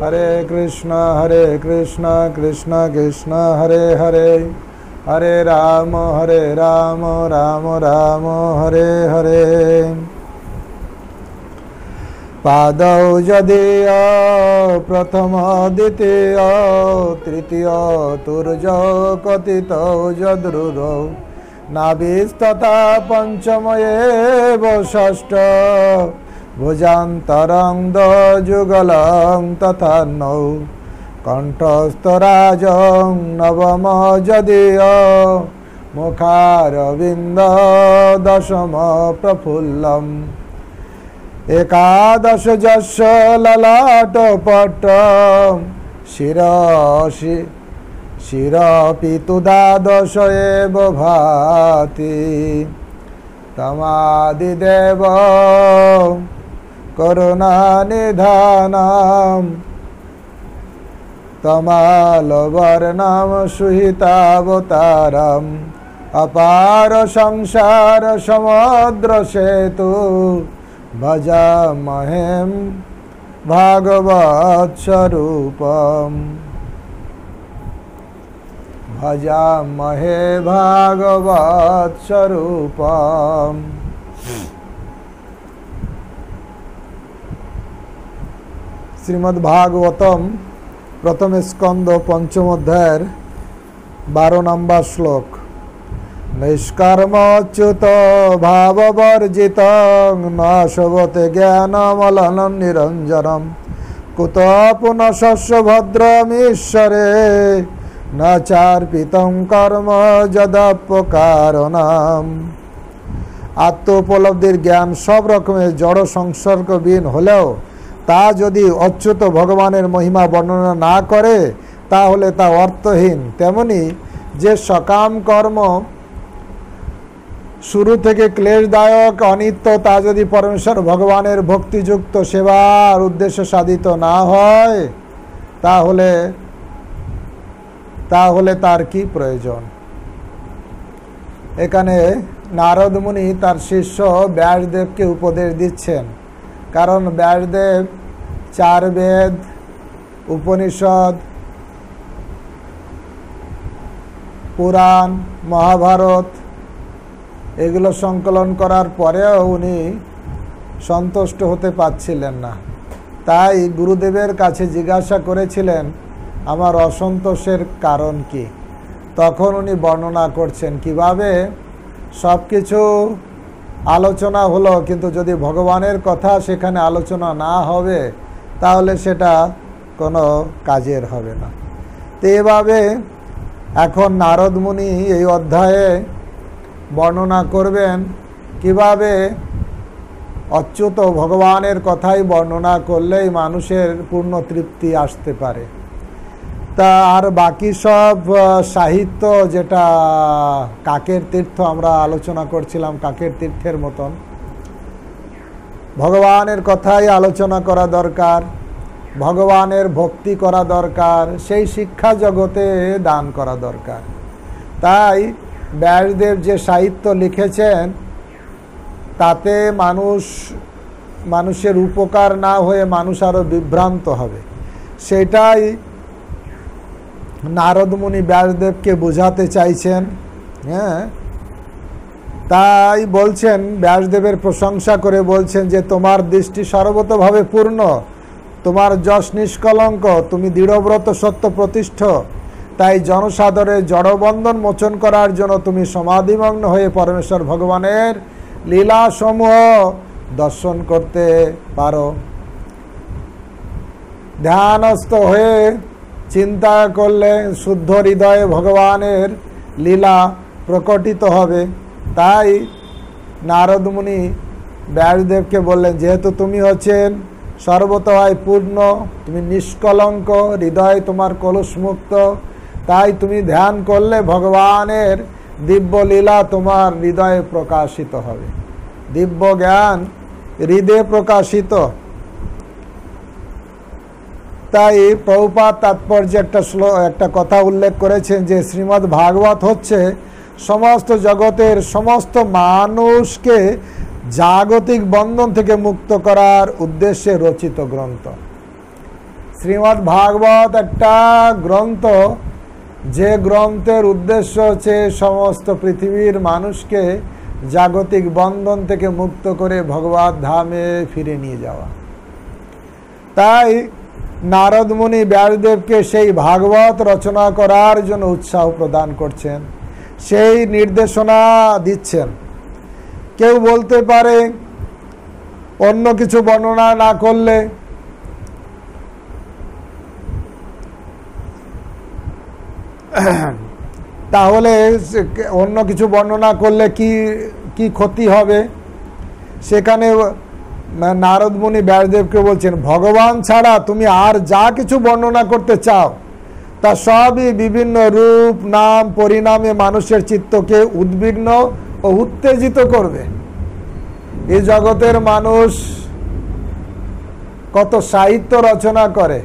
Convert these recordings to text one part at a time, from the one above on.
हरे कृष्ण कृष्ण कृष्ण हरे हरे, हरे राम राम राम हरे हरे। पादौ यदीय प्रथम द्वितीय तृतीय तुर्जौ कथितौ यद्रुरौ नाभिस्तथा पंचम एव षष्ठ भुजान्तरं जुगलं तथा नौ कंठस्थराजं नवम यदीय मुखारविन्द दशम प्रफुल्लम् एकादश जस्य ललाटपट्टं शिरपि तु द्वादश एव भाति तमादिदेव करुणानिधानं तमालवर्णं सुहितावतारम् अपार संसार समुद्र सेतु भजामहें भागवत स्वरूपम, भजामहे भागवत स्वरूपम। श्रीमद्भागवतम प्रथम स्कंद पंचम अध्याय 12 नंबर श्लोक। निष्कर्मच्युत भाववर्जित नाशवते ज्ञानमलनं निरंजनम कुतः पुनः शस्य भद्रमीश्वरे न चार्पितं कर्म যদাপকারণাম। আত্মোপলব্ধির জ্ঞান সব রকমের জড় সংসর্গবিহীন হলেও তা যদি অচ্যুত ভগবানের মহিমা বর্ণনা না করে তাহলে তা অর্থহীন। তেমনি যে সকাম কর্ম শুরু থেকে ক্লেশদায়ক অনিত্য তা যদি পরমেশ্বর ভগবানের ভক্তিযুক্ত সেবার উদ্দেশ্য সাধিত না হয় তাহলে তার কি প্রয়োজন। এখানে নারদ মুনি তার শিষ্য ব্যাসদেবকে উপদেশ দিচ্ছেন, কারণ ব্যাসদেব 4 বেদ, উপনিষদ, পুরাণ, মহাভারত এগুলো সংকলন করার পরেও উনি সন্তুষ্ট হতে পারছিলেন না। তাই গুরুদেবের কাছে জিজ্ঞাসা করেছিলেন আমার অসন্তোষের কারণ কি। তখন উনি বর্ণনা করছেন কিভাবে সব কিছু আলোচনা হলো, কিন্তু যদি ভগবানের কথা সেখানে আলোচনা না হবে তাহলে সেটা কোনো কাজের হবে না। তো এভাবে এখন নারদ মুনি এই অধ্যায়ে বর্ণনা করবেন কিভাবে অচ্যুত ভগবানের কথাই বর্ণনা করলেই মানুষের পূর্ণ তৃপ্তি আসতে পারে। তা আর বাকি সব সাহিত্য, যেটা কাকের তীর্থ আমরা আলোচনা করছিলাম, কাকের তীর্থের মতন ভগবানের কথাই আলোচনা করা দরকার, ভগবানের ভক্তি করা দরকার, সেই শিক্ষা জগতে দান করা দরকার। তাই ব্যাসদেব যে সাহিত্য লিখেছেন তাতে মানুষের উপকার না হয়ে মানুষ আরও বিভ্রান্ত হবে, সেটাই নারদ মুনি ব্যাসদেবকে বোঝাতে চাইছেন। তাই বলছেন, ব্যাসদেবের প্রশংসা করে বলছেন যে তোমার দৃষ্টি সর্বতভাবে পূর্ণ, তোমার যশ নিষ্কলঙ্ক, তুমি দৃঢ়ব্রত সত্য প্রতিষ্ঠ। তাই জনসাধারণের জড়বন্ধন মোচন করার জন্য তুমি সমাধিমগ্ন হয়ে পরমেশ্বর ভগবানের লীলা সমূহ দর্শন করতে পারো। ধ্যানস্থ হয়ে চিন্তা করলে শুদ্ধ হৃদয়ে ভগবানের লীলা প্রকটিত হবে। তাই নারদ মুনি ব্যাসদেবকে বললেন, যেহেতু তুমি হচ্ছেন সর্বতভাবে পূর্ণ, তুমি নিষ্কলঙ্ক, হৃদয় তোমার কলুষমুক্ত, তাই তুমি ধ্যান করলে ভগবানের দিব্য লীলা তোমার হৃদয়ে প্রকাশিত হবে, দিব্য জ্ঞান হৃদয়ে প্রকাশিত। তাই প্রভুপাদ তাৎপর্যে একটা কথা উল্লেখ করেছেন যে শ্রীমদ্ ভাগবত হচ্ছে সমস্ত জগতের সমস্ত মানুষকে জাগতিক বন্ধন থেকে মুক্ত করার উদ্দেশ্যে রচিত গ্রন্থ। শ্রীমদ্ ভাগবত একটা গ্রন্থ, যে গ্রন্থের উদ্দেশ্য হচ্ছে সমস্ত পৃথিবীর মানুষকে জাগতিক বন্ধন থেকে মুক্ত করে ভগবত ধামে ফিরে নিয়ে যাওয়া। তাই নারদ মুনি ব্যাসদেবকে সেই ভাগবত রচনা করার জন্য উৎসাহ প্রদান করছেন, সেই নির্দেশনা দিচ্ছেন। কেউ বলতে পারে অন্য কিছু বর্ণনা না করলে তাহলে অন্য কিছু বর্ণনা করলে কি ক্ষতি হবে? সেখানে নারদ মুনি ব্যাসদেবকে বলছেন, ভগবান ছাড়া তুমি আর যা কিছু বর্ণনা করতে চাও তা সবই বিভিন্ন রূপ নাম পরিণামে মানুষের চিত্তকে উদ্বিগ্ন ও উত্তেজিত করবে। এই জগতের মানুষ কত সাহিত্য রচনা করে,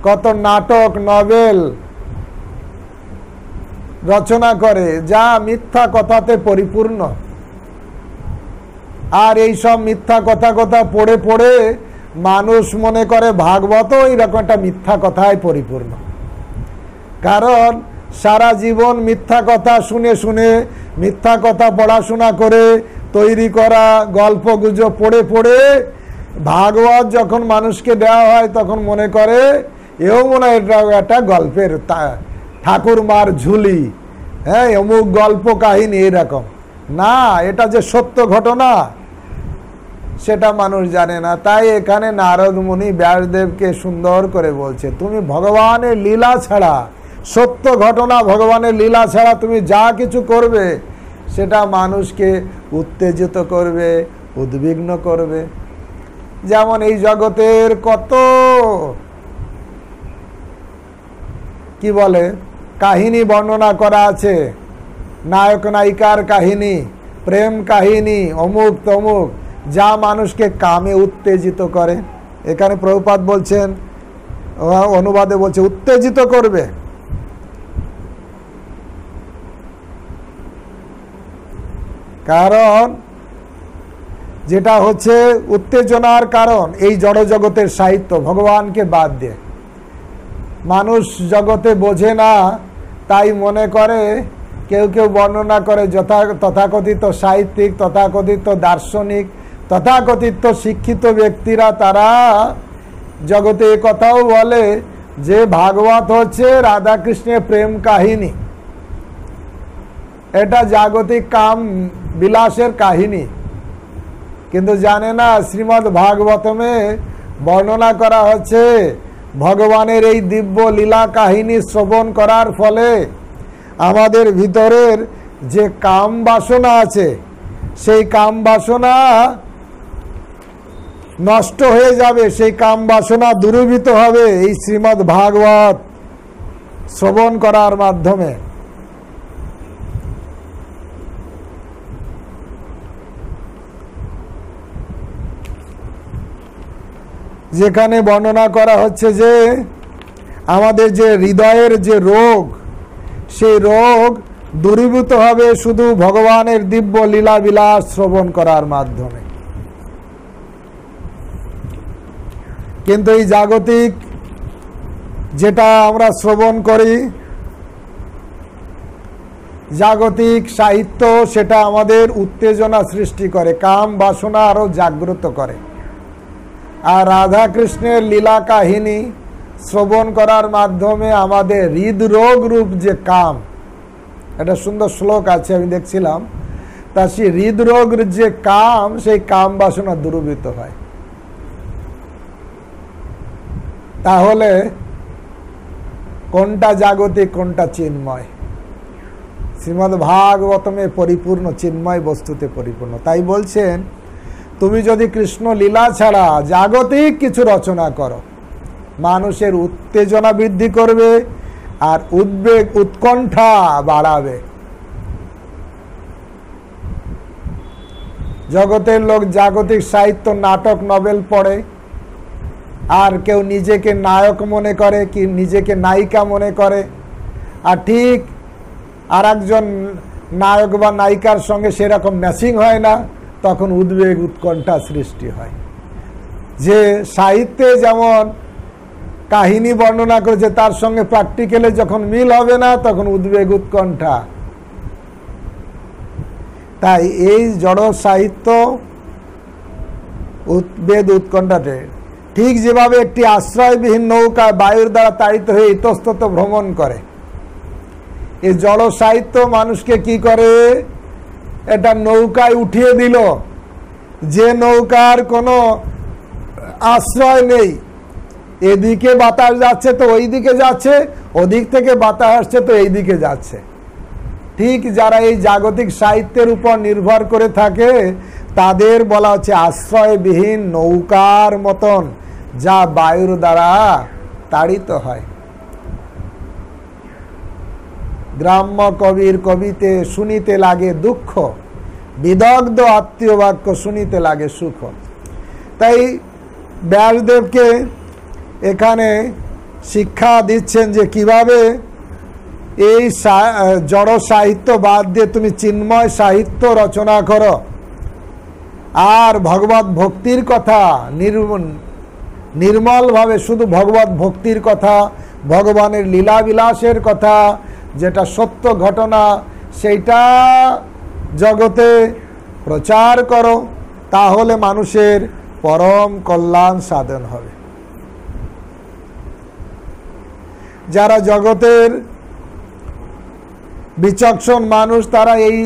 কত নাটক নভেল রচনা করে, যা মিথ্যা কথাতে পরিপূর্ণ। আর এই সব মিথ্যা কথা পড়ে পড়ে মানুষ মনে করে ভাগবত এরকম একটা মিথ্যা কথায় পরিপূর্ণ। কারণ সারা জীবন মিথ্যা কথা শুনে শুনে, মিথ্যা কথা পড়াশোনা করে তৈরি করা গল্প গুজব পড়ে পড়ে ভাগবত যখন মানুষকে দেওয়া হয় তখন মনে করে এও মনে হয় একটা গল্পের ঠাকুর মার ঝুলি, হ্যাঁ অমুক গল্প কাহিনী এরকম না, এটা যে সত্য ঘটনা সেটা মানুষ জানে না। তাই এখানে নারদ মুনি ব্যাসদেবকে সুন্দর করে বলছে, তুমি ভগবানের লীলা ছাড়া, সত্য ঘটনা ভগবানের লীলা ছাড়া তুমি যা কিছু করবে সেটা মানুষকে উত্তেজিত করবে, উদ্বিগ্ন করবে। যেমন এই জগতের কত কি বলে কাহিনী বর্ণনা করা আছে, নায়ক নায়িকার কাহিনী, প্রেম কাহিনী, অমুক তমুক, যা মানুষকে কামে উত্তেজিত করে। এখানে প্রভুপাদ বলছেন, অনুবাদে বলছে উত্তেজিত করবে। কারণ যেটা হচ্ছে উত্তেজনার কারণ এই জড় জগতের সাহিত্য ভগবানকে বাদ দিয়ে মানুষ জগতে বোঝে না, তাই মনে করে, কেউ কেউ বর্ণনা করে তথাকথিত সাহিত্যিক, তথাকথিত দার্শনিক, তথাকথিত শিক্ষিত ব্যক্তিরা তারা জগতে এ কথাও বলে যে ভাগবত হচ্ছে রাধাকৃষ্ণের প্রেম কাহিনী, এটা জাগতিক কাম বিলাসের কাহিনী। কিন্তু জানে না শ্রীমদ্ ভাগবতমে বর্ণনা করা হচ্ছে ভগবানের এই দিব্য লীলা কাহিনী শ্রবণ করার ফলে আমাদের ভিতরের যে কাম বাসনা আছে সেই কাম বাসনা নষ্ট হয়ে যাবে, সেই কাম বাসনা দূরীভূত হবে এই শ্রীমদ্ ভাগবত শ্রবণ করার মাধ্যমে। যেখানে বর্ণনা করা হচ্ছে যে আমাদের যে হৃদয়ের যে রোগ, সেই রোগ দূরীভূত হবে শুধু ভগবানের দিব্য লীলা বিলাস শ্রবণ করার মাধ্যমে। কিন্তু এই জাগতিক যেটা আমরা শ্রবণ করি, জাগতিক সাহিত্য, সেটা আমাদের উত্তেজনা সৃষ্টি করে, কাম বাসনা আরো জাগ্রত করে। আর রাধা কৃষ্ণের লীলা কাহিনী শ্রবণ করার মাধ্যমে আমাদের হৃদরোগ রূপ যে কাম, একটা সুন্দর শ্লোক আছে আমি দেখছিলাম, তা সেই হৃদরোগ যে কাম, সেই কাম বাসনা দূরীভূত হয়। তাহলে কোনটা জাগতিক কোনটা চিন্ময়? শ্রীমদ্ ভাগবতমে পরিপূর্ণ চিন্ময় বস্তুতে পরিপূর্ণ। তাই বলছেন তুমি যদি কৃষ্ণ লীলা ছাড়া জাগতিক কিছু রচনা করো, মানুষের উত্তেজনা বৃদ্ধি করবে আর উদ্বেগ উৎকণ্ঠা বাড়াবে। জগতের লোক জাগতিক সাহিত্য, নাটক, নভেল পড়ে, আর কেউ নিজেকে নায়ক মনে করে, কি নিজেকে নায়িকা মনে করে, আর ঠিক আর একজন নায়ক বা নায়িকার সঙ্গে সেরকম ম্যাচিং হয় না, তখন উদ্বেগ উৎকণ্ঠা সৃষ্টি হয়। যে সাহিত্যে যেমন কাহিনী বর্ণনা করেছে, তার সঙ্গে প্র্যাকটিক্যালে যখন মিল হবে না তখন উদ্বেগ উৎকণ্ঠা। তাই এই জড় সাহিত্য উদ্বেগ উৎকণ্ঠাতে ঠিক যেভাবে একটি আশ্রয়বিহীন নৌকা বায়ুর দ্বারা তাড়িত হয়ে ইতস্তত ভ্রমণ করে, এই জড় সাহিত্য মানুষকে কি করে, এটা নৌকায় উঠিয়ে দিল, যে নৌকার কোনো আশ্রয় নেই। এদিকে বাতাস যাচ্ছে তো ওই দিকে যাচ্ছে, ওদিক থেকে বাতাস আসছে তো এই দিকে যাচ্ছে। ঠিক যারা এই জাগতিক সাহিত্যের উপর নির্ভর করে থাকে তাদের বলা হচ্ছে আশ্রয়বিহীন নৌকার মতন, যা বায়ুর দ্বারা তাড়িত হয়। গ্রাম্য কবির কবিতে শুনিতে লাগে দুঃখ, বিদগ্ধ আত্মীয় বাক্য শুনিতে লাগে সুখ। তাই ব্যাসদেবকে এখানে শিক্ষা দিচ্ছেন যে কিভাবে এই জড় সাহিত্য বাদ দিয়ে তুমি চিন্ময় সাহিত্য রচনা করো, আর ভগবত ভক্তির কথা নির্মলভাবে শুধু ভগবত ভক্তির কথা, ভগবানের লীলাবিলাসের কথা, যেটা সত্য ঘটনা সেইটা জগতে প্রচার করো, তাহলে মানুষের পরম কল্যাণ সাধন হবে। যারা জগতের বিচক্ষণ মানুষ তারা এই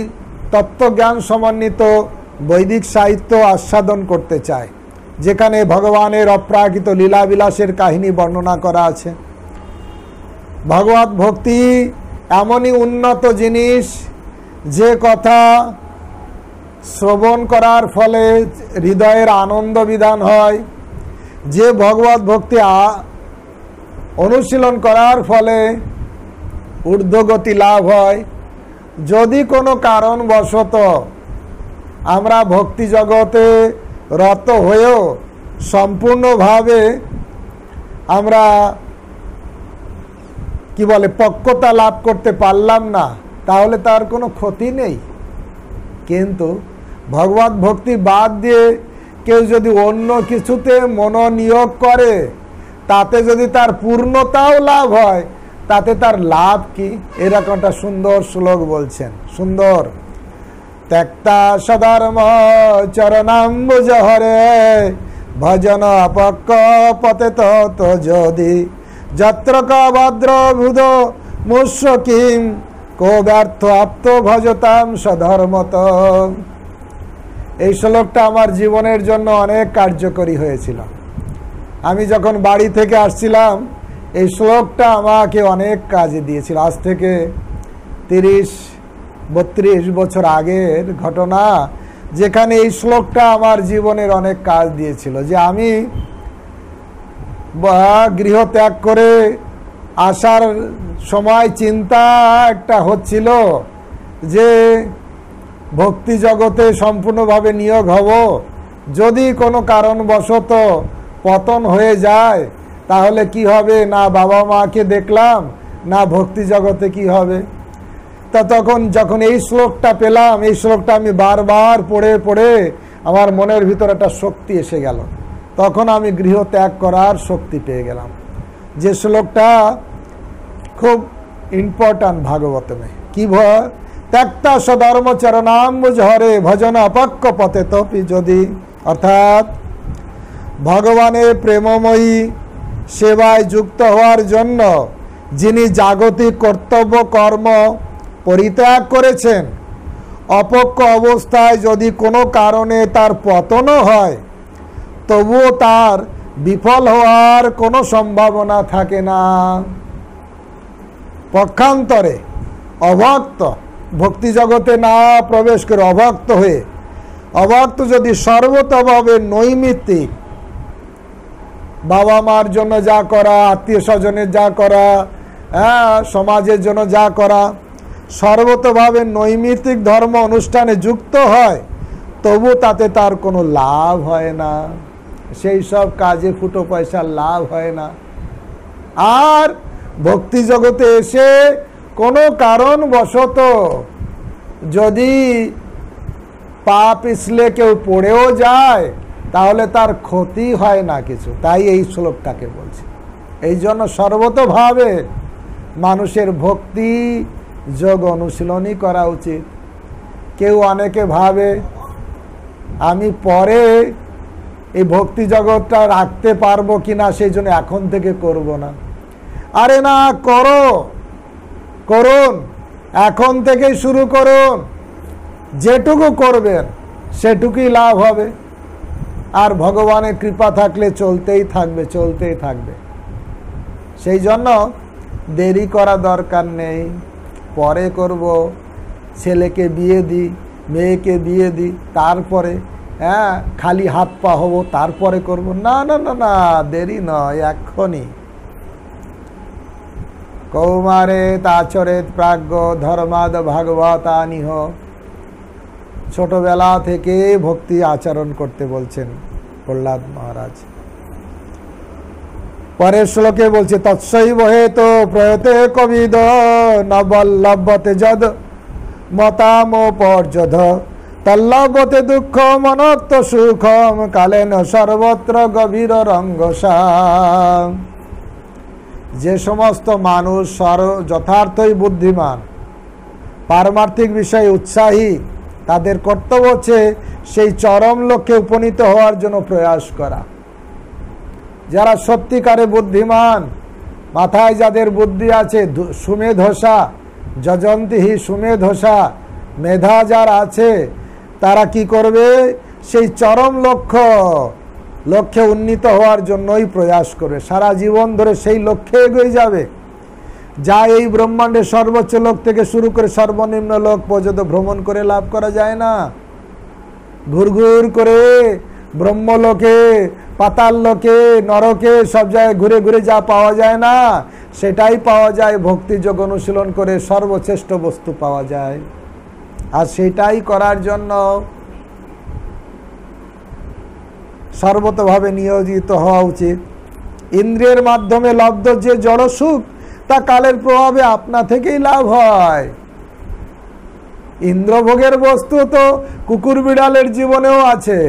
তত্ত্বজ্ঞান সমন্বিত বৈদিক সাহিত্য আস্বাদন করতে চায়, যেখানে ভগবানের অপ্রাকৃত লীলাবিলাসের কাহিনী বর্ণনা করা আছে। ভগবত ভক্তি এমনই উন্নত জিনিস যে কথা শ্রবণ করার ফলে হৃদয়ের আনন্দ বিধান হয়, যে ভগবত ভক্তি অনুশীলন করার ফলে ঊর্ধ্বগতি লাভ হয়। যদি কোনো কারণবশত আমরা ভক্তি জগতে রত হয়েও সম্পূর্ণভাবে আমরা কি বলে পক্কতা লাভ করতে পারলাম না, তাহলে তার কোনো ক্ষতি নেই। কিন্তু ভগবত ভক্তি বাদ দিয়ে কেউ যদি অন্য কিছুতে মনোনিয়োগ করে, তাতে যদি তার পূর্ণতাও লাভ হয়, তাতে তার লাভ কি? এরকম একটা সুন্দর শ্লোক বলছেন, সুন্দর। ত্যক্তা সধর্ম চরণাম্বুজ হরে ভজন অপক্ষ পতেত যদি যত্র কদ্র ভুধ মুস্য কিম কো ব্যর্থ আপ্ত ভজতাম সধর্মত। এই শ্লোকটা আমার জীবনের জন্য অনেক কার্যকরী হয়েছিল। আমি যখন বাড়ি থেকে আসছিলাম এই শ্লোকটা আমাকে অনেক কাজে দিয়েছিল। আজ থেকে 30-32 বছর আগের ঘটনা, যেখানে এই শ্লোকটা আমার জীবনের অনেক কাজ দিয়েছিল। যে আমি গৃহ ত্যাগ করে আসার সময় চিন্তা একটা হচ্ছিল যে ভক্তি জগতে সম্পূর্ণভাবে নিয়োগ হব, যদি কোনো কারণবশত পতন হয়ে যায় তাহলে কি হবে, না বাবা মাকে দেখলাম, না ভক্তি জগতে কি হবে। তা তখন যখন এই শ্লোকটা পেলাম, এই শ্লোকটা আমি বারবার পড়ে পড়ে আমার মনের ভিতর একটা শক্তি এসে গেল, তখন আমি গৃহ ত্যাগ করার শক্তি পেয়ে গেলাম। যে শ্লোকটা খুব ইম্পর্ট্যান্ট ভাগবতমে, কি ত্যক্তা সধর্ম চরণাম্বুজ হরে ভজন অপক্ষ পথে তপি যদি, অর্থাৎ ভগবানের প্রেমময়ী সেবায় যুক্ত হওয়ার জন্য যিনি জাগতিক কর্তব্য কর্ম পরিত্যাগ করেছেন, অপক্ষ অবস্থায় যদি কোনো কারণে তার পতনও হয়, তবুও তার বিফল হওয়ার কোনো সম্ভাবনা থাকে না। পক্ষান্তরে অভক্ত ভক্তি জগতে না প্রবেশ করে অভক্ত হয়ে, অভক্ত যদি সর্বতভাবে নৈমিত্তিক, বাবা মার জন্য যা করা, আত্মীয় স্বজনের যা করা, সমাজের জন্য যা করা, সর্বতভাবে নৈমিত্তিক ধর্ম অনুষ্ঠানে যুক্ত হয়, তবু তাতে তার কোনো লাভ হয় না, সেই সব কাজে ফুটো পয়সার লাভ হয় না। আর ভক্তি জগতে এসে কোনো কারণবশত যদি পা পিছলে কেউ পড়েও যায়, তাহলে তার ক্ষতি হয় না কিছু। তাই এই শ্লোকটাকে বলছি। এই জন্য সর্বতোভাবে মানুষের ভক্তি যোগ অনুশীলনই করা উচিত। কেউ অনেকে ভাবে আমি পরে এই ভক্তি জগৎটা রাখতে পারবো কিনা, সেই জন্য এখন থেকে করব না। আরে না, করুন, এখন থেকেই শুরু করুন। যেটুকু করবেন সেটুকুই লাভ হবে, আর ভগবানের কৃপা থাকলে চলতেই থাকবে। সেই জন্য দেরি করা দরকার নেই। পরে করব, ছেলেকে বিয়ে দিই, মেয়েকে বিয়ে দিই, তারপরে খালি হাত পা হব, তারপরে করব। না না না না, দেরি নয়, এক্ষুনি। কৌমারে তাচরেত প্রাজ্ঞ ধর্মাদ ভাগবতানিহ। ছোটবেলা থেকে ভক্তি আচরণ করতে বলছেন প্রহ্লাদ মহারাজ। পরের শ্লোকে বলছে তৎসৈব হেতু প্রয়তে কবিদ নবল্লভতে যদ মতামোপর্যধ তল্লভতে দুঃখ মনত্ব সুখম কালেন সর্বত্র গভীর রঙ্গসা। যে সমস্ত মানুষ যথার্থই বুদ্ধিমান, পারমার্থিক বিষয়ে উৎসাহী, তাদের কর্তব্য হচ্ছে সেই চরম লক্ষ্যে উপনীত হওয়ার জন্য প্রয়াস করা। যারা সত্যিকারে বুদ্ধিমান, মাথায় যাদের বুদ্ধি আছে, সুমেধসা যজন্তিহি সুমেধসা, মেধা যার আছে, তারা কি করবে? সেই চরম লক্ষ্যে উন্নীত হওয়ার জন্যই প্রয়াস করবে, সারা জীবন ধরে সেই লক্ষ্যে এগিয়ে যাবে। যা এই ব্রহ্মাণ্ডের সর্বোচ্চ লোক থেকে শুরু করে সর্বনিম্ন লোক পর্যন্ত ভ্রমণ করে লাভ করা যায় না। ঘুরঘুর করে ব্রহ্মলোকে, পাতাল লোকে, নরকে সব জায়গায় ঘুরে ঘুরে যা পাওয়া যায় না, সেটাই পাওয়া যায় ভক্তি যোগ অনুশীলন করে। সর্বশ্রেষ্ঠ বস্তু পাওয়া যায়, আর সেটাই করার জন্য সর্বতভাবে নিয়োজিত হওয়া উচিত। ইন্দ্রিয়ের মাধ্যমে লব্ধ যে জড় সুখ, তা কালের প্রভাবে আপনা থেকেই লাভ হয়। ইন্দ্রভোগের বস্তু তো কুকুর বিড়ালের জীবনেও আছে,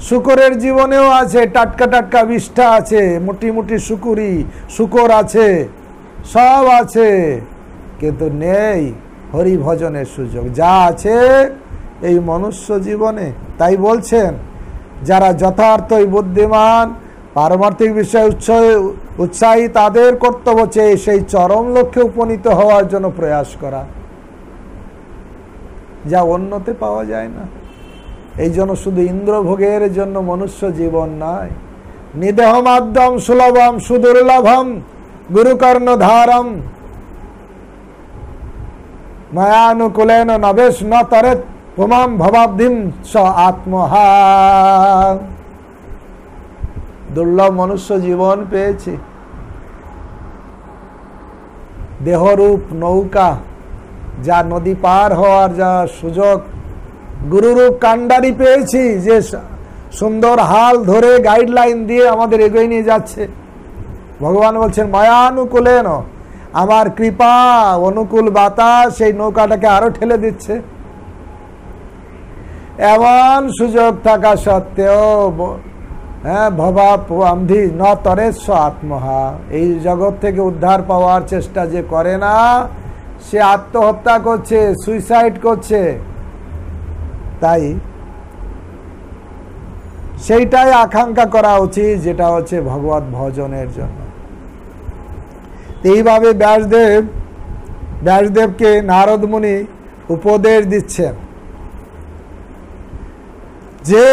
শুকরের জীবনেও আছে, টাটকা টাটকা বিষ্ঠা আছে, মুটি মুটি শুকর আছে, সব আছে, কিন্তু নেই হরি ভজনের সুযোগ। যা আছে এই মনুষ্য জীবনে। তাই বলছেন যারা যথার্থই বুদ্ধিমান, পারমার্থিক বিষয়ে উৎসাহী, তাদের কর্তব্য হচ্ছে সেই চরম লক্ষ্যে উপনীত হওয়ার জন্য প্রয়াস করা, যা অন্যতে পাওয়া যায় না। এই জন্য শুধু ইন্দ্রভোগের জন্য মনুষ্য জীবন নয়। নিদেহ মাধ্যম সুলভম সুদুর্লভম গুরুকর্ণধারম মায়ানুকূলেন নবেশ ন তরেত পুমাম ভবাব্ধিম স আত্মহা। দুর্লভ মনুষ্য জীবন পেয়েছি, দেহরূপ নৌকা, যা নদী পার হওয়ার যা সুযোগ, গুরুরূপ কান্ডারি পেয়েছি, যে সুন্দর হাল ধরে গাইডলাইন দিয়ে আমাদের এগিয়ে নিয়ে যাচ্ছে। ভগবান বলছেন মায়ানুকূলেন, আমার কৃপা অনুকূল বাতাস সেই নৌকাটাকে আরো ঠেলে দিচ্ছে। এমন সুযোগ থাকা সত্ত্বেও ভবান্ধি ন তরেশ আত্মহা, এই জগৎ থেকে উদ্ধার পাওয়ার চেষ্টা যে করে না, সে আত্মহত্যা করছে, সুইসাইড করছে। তাই সেইটাই আকাঙ্ক্ষা করা উচিত, যেটা হচ্ছে ভগবত ভজনের জন্য। এইভাবে ব্যাসদেবকে নারদ মুনি উপদেশ দিচ্ছেন যে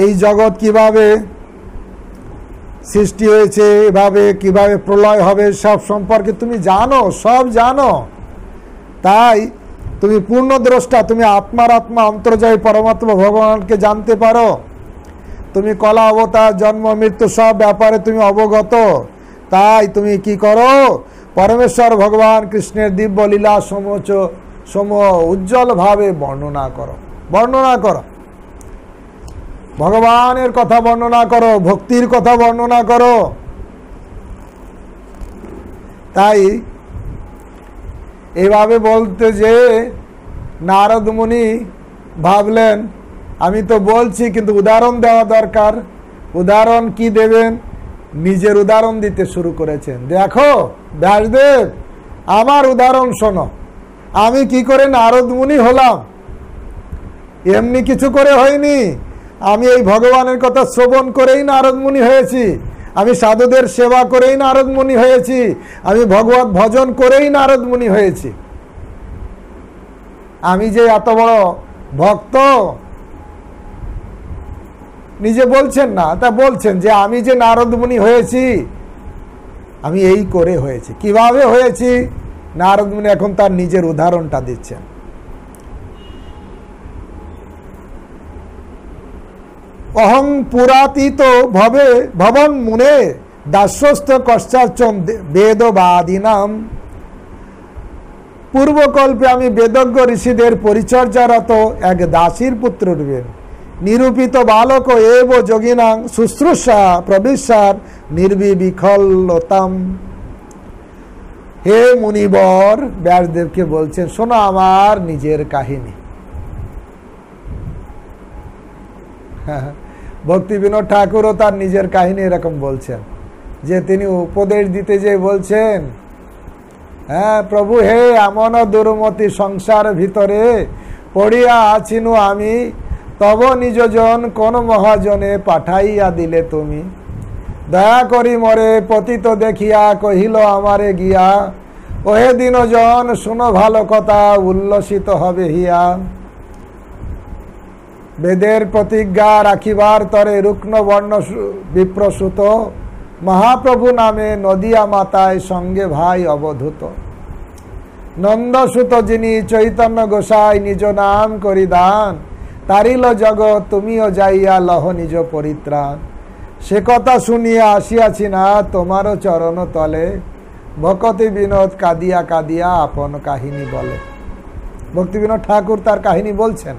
এই জগৎ কিভাবে সৃষ্টি হয়েছে, এভাবে কিভাবে প্রলয় হবে, সব সম্পর্কে তুমি জানো, সব জানো। তাই তুমি পূর্ণদ্রষ্টা, তুমি আত্মার আত্মা অন্তর্যায়ী পরমাত্মা ভগবানকে জানতে পারো। তুমি কলা অবতার, জন্ম মৃত্যু সব ব্যাপারে তুমি অবগত। তাই তুমি কি করো? পরমেশ্বর ভগবান কৃষ্ণের দিব্য লীলা সমূহ উজ্জ্বল ভাবে বর্ণনা করো। ভগবানের কথা বর্ণনা করো, ভক্তির কথা বর্ণনা করো। তাই এভাবে বলতে যে নারদ মুনি ভাবলেন আমি তো বলছি, কিন্তু উদাহরণ দেওয়া দরকার। উদাহরণ কি দেবেন? নিজের উদাহরণ দিতে শুরু করেছেন। দেখো ব্যাসদেব, আমার উদাহরণ শোনো, আমি কি করে নারদ মুনি হলাম। এমনি কিছু করে হয়নি, আমি এই ভগবানের কথা শ্রবণ করেই নারদ মুনি হয়েছি, আমি সাধুদের সেবা করেই নারদ মুনি হয়েছি, আমি ভগবত ভজন করেই নারদ মুনি হয়েছি। আমি যে এত বড় ভক্ত, নিজে বলছেন না, তা বলছেন যে আমি যে নারদ মুনি হয়েছি, আমি এই করে হয়েছি। কিভাবে হয়েছি? নারদ মুনি এখন তার নিজের উদাহরণটা দিচ্ছেন। অহং পুরাতীত ভবে ভবন মুনে দাস্যস্থ কশ্চাচম বেদবাদিনাম। পূর্বকল্পে আমি বেদজ্ঞ ঋষিদের পরিচর্যারত এক দাসীর পুত্র রূপে নিরূপিত বালক এব যোগিনাং শুশ্রূষা প্রবিশ্বার নির্বিবিখলতাম। হে মুনিবর, ব্যাসদেবকে বলছেন, শোনো আমার নিজের কাহিনী। ভক্তি বিনোদ ঠাকুরও তার নিজের কাহিনী এরকম বলছেন, যে তিনি উপদেশ দিতে যে বলছেন, হ্যাঁ প্রভু, হে এমন দুর্মতি সংসার ভিতরে পড়িয়া আছিনু আমি, তব নিজজন কোন মহাজনে পাঠাইয়া দিলে তুমি। দয়া করি মরে পতিত দেখিয়া কহিল আমারে গিয়া, ওহে দিনজন শুনো ভালো কথা, উল্লসিত হবে হিয়া। বেদের প্রতিজ্ঞা রাখিবার তরে রুগ্ন বর্ণ বিপ্রসূত, মহাপ্রভু নামে নদিয়া মাতায় সঙ্গে ভাই অবধূত। নন্দসূত যিনি চৈতন্য গোসাই নিজ নাম করি দান, তারিল জগৎ তুমিও যাইয়া লহ নিজ পরিত্রাণ। সে কথা শুনিয়া আসিয়াছি না তোমারও চরণ তলে, ভকতি বিনোদ কাঁদিয়া কাঁদিয়া আপন কাহিনী বলে। ভক্তি বিনোদ ঠাকুর তার কাহিনী বলছেন।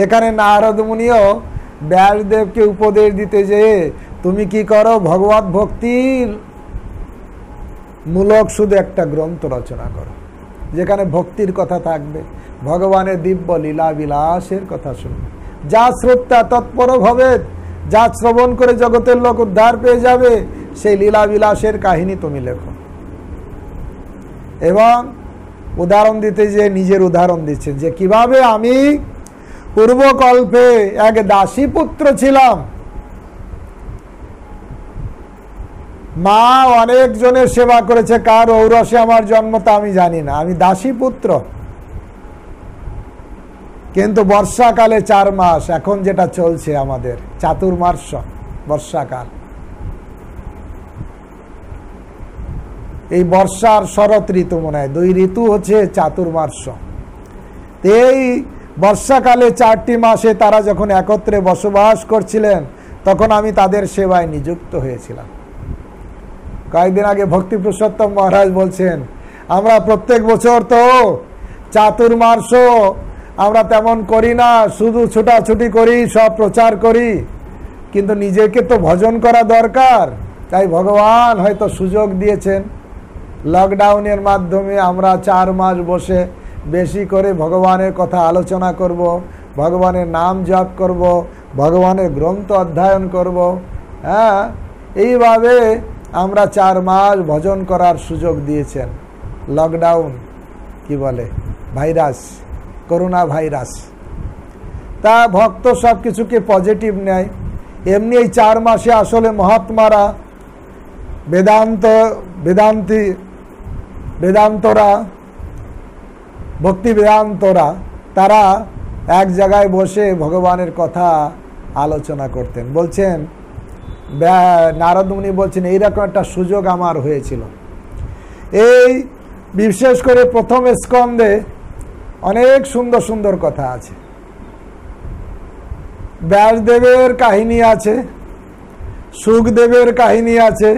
এখানে নারদ মুনিও ব্যাসদেবকে উপদেশ দিতে যে তুমি কি করো, ভগবত ভক্তির মূলক শুধু একটা গ্রন্থ রচনা করো, যেখানে ভক্তির কথা থাকবে, ভগবানের দিব্য লীলা বিলাসের কথা শুনবে। যা শ্রোতা তৎপর ভবে, যা শ্রবণ করে জগতের লোক উদ্ধার পেয়ে যাবে, সেই লীলা বিলাসের কাহিনী তুমি লেখো। এবং উদাহরণ দিতে যে নিজের উদাহরণ দিচ্ছেন, যে কিভাবে আমি পূর্বকল্পে এক দাসী পুত্র ছিলাম। মা অনেক জনের সেবা করেছে, কার ঔরসে আমার জন্ম তা আমি জানি না, আমি দাসী পুত্র। কিন্তু বর্ষাকালে 4 মাস, এখন যেটা চলছে আমাদের চাতুর্মাস্য বর্ষাকাল, এই বর্ষার শরৎ ঋতু মনে হয় 2 ঋতু হচ্ছে চাতুর্মাস্য। এই বর্ষাকালে 4টি মাসে তারা যখন একত্রে বসবাস করছিলেন, তখন আমি তাদের সেবায় নিযুক্ত হয়েছিলাম। কয়েকদিন আগে ভক্তি পুরুষোত্তম মহারাজ বলছেন, আমরা প্রত্যেক বছর তো চাতুর্মাস্য আমরা তেমন করি না, শুধু ছুটাছুটি করি, সব প্রচার করি, কিন্তু নিজেকে তো ভজন করা দরকার। তাই ভগবান হয়তো সুযোগ দিয়েছেন, লকডাউনের মাধ্যমে আমরা 4 মাস বসে বেশি করে ভগবানের কথা আলোচনা করব, ভগবানের নাম জপ করব, ভগবানের গ্রন্থ অধ্যয়ন করব। হ্যাঁ, এইভাবে আমরা 4 মাস ভজন করার সুযোগ দিয়েছেন। লকডাউন কি বলে, ভাইরাস, করোনা ভাইরাস। তা ভক্ত সব কিছুকে পজিটিভ নেয়। এমনি এই 4 মাসে আসলে মহাত্মারা, বেদান্তরা, ভক্তি বেদান্তরা, তারা এক জায়গায় বসে ভগবানের কথা আলোচনা করতেন। বলছেন নারদ মুনি বলছেন, এইরকম একটা সুযোগ আমার হয়েছিল। এই বিশেষ করে প্রথম স্কন্ধে অনেক সুন্দর সুন্দর কথা আছে। ব্যাসদেবের কাহিনী আছে, সুখদেবের কাহিনী আছে,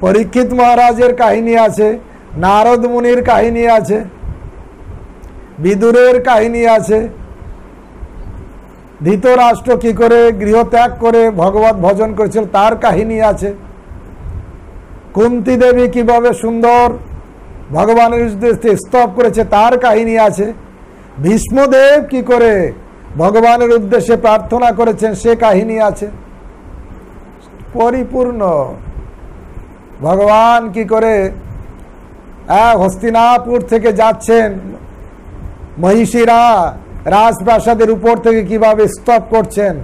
পরীক্ষিত মহারাজের কাহিনী আছে, নারদ মুনির কাহিনী আছে, বিদুরের কাহিনী আছে, ধৃতরাষ্ট্র কি করে গৃহত্যাগ করে ভগবত ভজন করেছিল তার কাহিনী আছে, কুন্তী দেবী কিভাবে সুন্দর ভগবানের উদ্দেশ্যে স্তব করেছে তার কাহিনী আছে, ভীষ্মদেব কি করে ভগবানের উদ্দেশ্যে প্রার্থনা করেছেন, সে কাহিনী আছে পরিপূর্ণ। ভগবান কি করে হস্তিনাপুর থেকে যাচ্ছেন, মহিষীরা রাজপ্রাসাদের উপর থেকে কিভাবে স্তব করছেন,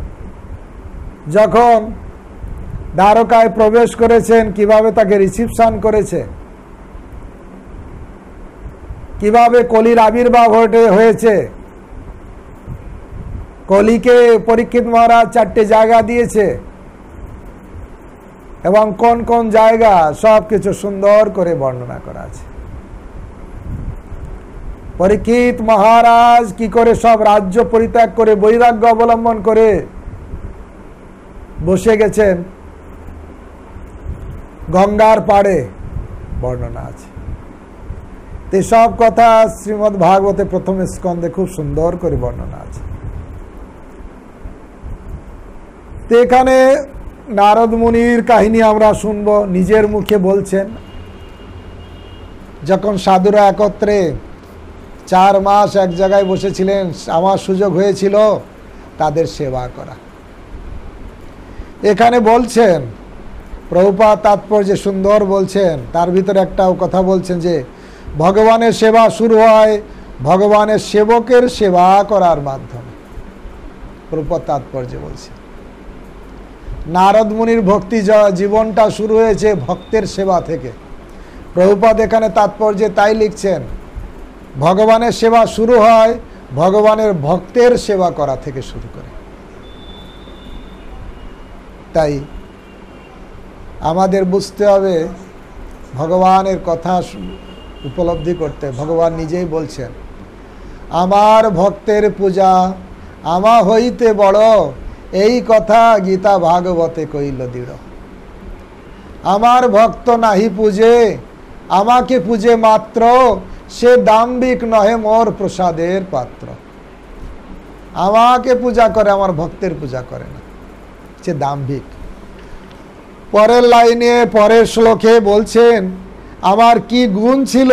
যখন দ্বারকায় প্রবেশ করেছেন কিভাবে তাকে রিসিপশন করেছে, কিভাবে কলির আবির্ভাব হয়েছে, কলিকে পরীক্ষিত মহারাজ 4টে জায়গা দিয়েছে এবং কোন কোন জায়গা সব কিছু সুন্দর করে বর্ণনা করা আছে। পরীক্ষিত মহারাজ কি করে সব রাজ্য পরিত্যাগ করে বৈরাগ্য অবলম্বন করে বসে গেছেন গঙ্গার পাড়ে, বর্ণনা আছে। সব কথা শ্রীমদ্ ভাগবতে প্রথম স্কন্ধে খুব সুন্দর করে বর্ণনা আছে। এখানে নারদ মুনির কাহিনী আমরা শুনব, নিজের মুখে বলছেন। যখন সাধুরা একত্রে 4 মাস এক জায়গায় বসেছিলেন, আমার সুযোগ হয়েছিল তাদের সেবা করা। এখানে বলছেন প্রভুপাদ তাৎপর্য সুন্দর বলছেন, তার ভিতরে একটাও কথা বলছেন যে ভগবানের সেবা শুরু হয় ভগবানের সেবকের সেবা করার মাধ্যমে। প্রভুপাদ তাৎপর্য বলছে নারদ মুনির ভক্তি জীবনটা শুরু হয়েছে ভক্তের সেবা থেকে। প্রভুপাদ এখানে তাৎপর্যে তাই লিখছেন, ভগবানের সেবা শুরু হয় ভগবানের ভক্তের সেবা করা থেকে শুরু করে। তাই আমাদের বুঝতে হবে, ভগবানের কথা উপলব্ধি করতে। ভগবান নিজেই বলছেন, আমার ভক্তের পূজা আমা হইতে বড়, এই কথা গীতা ভাগবতে কইল দৃঢ়। আমার ভক্ত নাহি পূজে, আমাকে পূজে মাত্র, সে দাম্ভিক নহে মোর প্রসাদের পাত্র। আমাকে পূজা করে, আমার ভক্তের পূজা করে না, সে দাম্ভিক। পরের লাইনে পরের শ্লোকে বলছেন, আমার কি গুণ ছিল।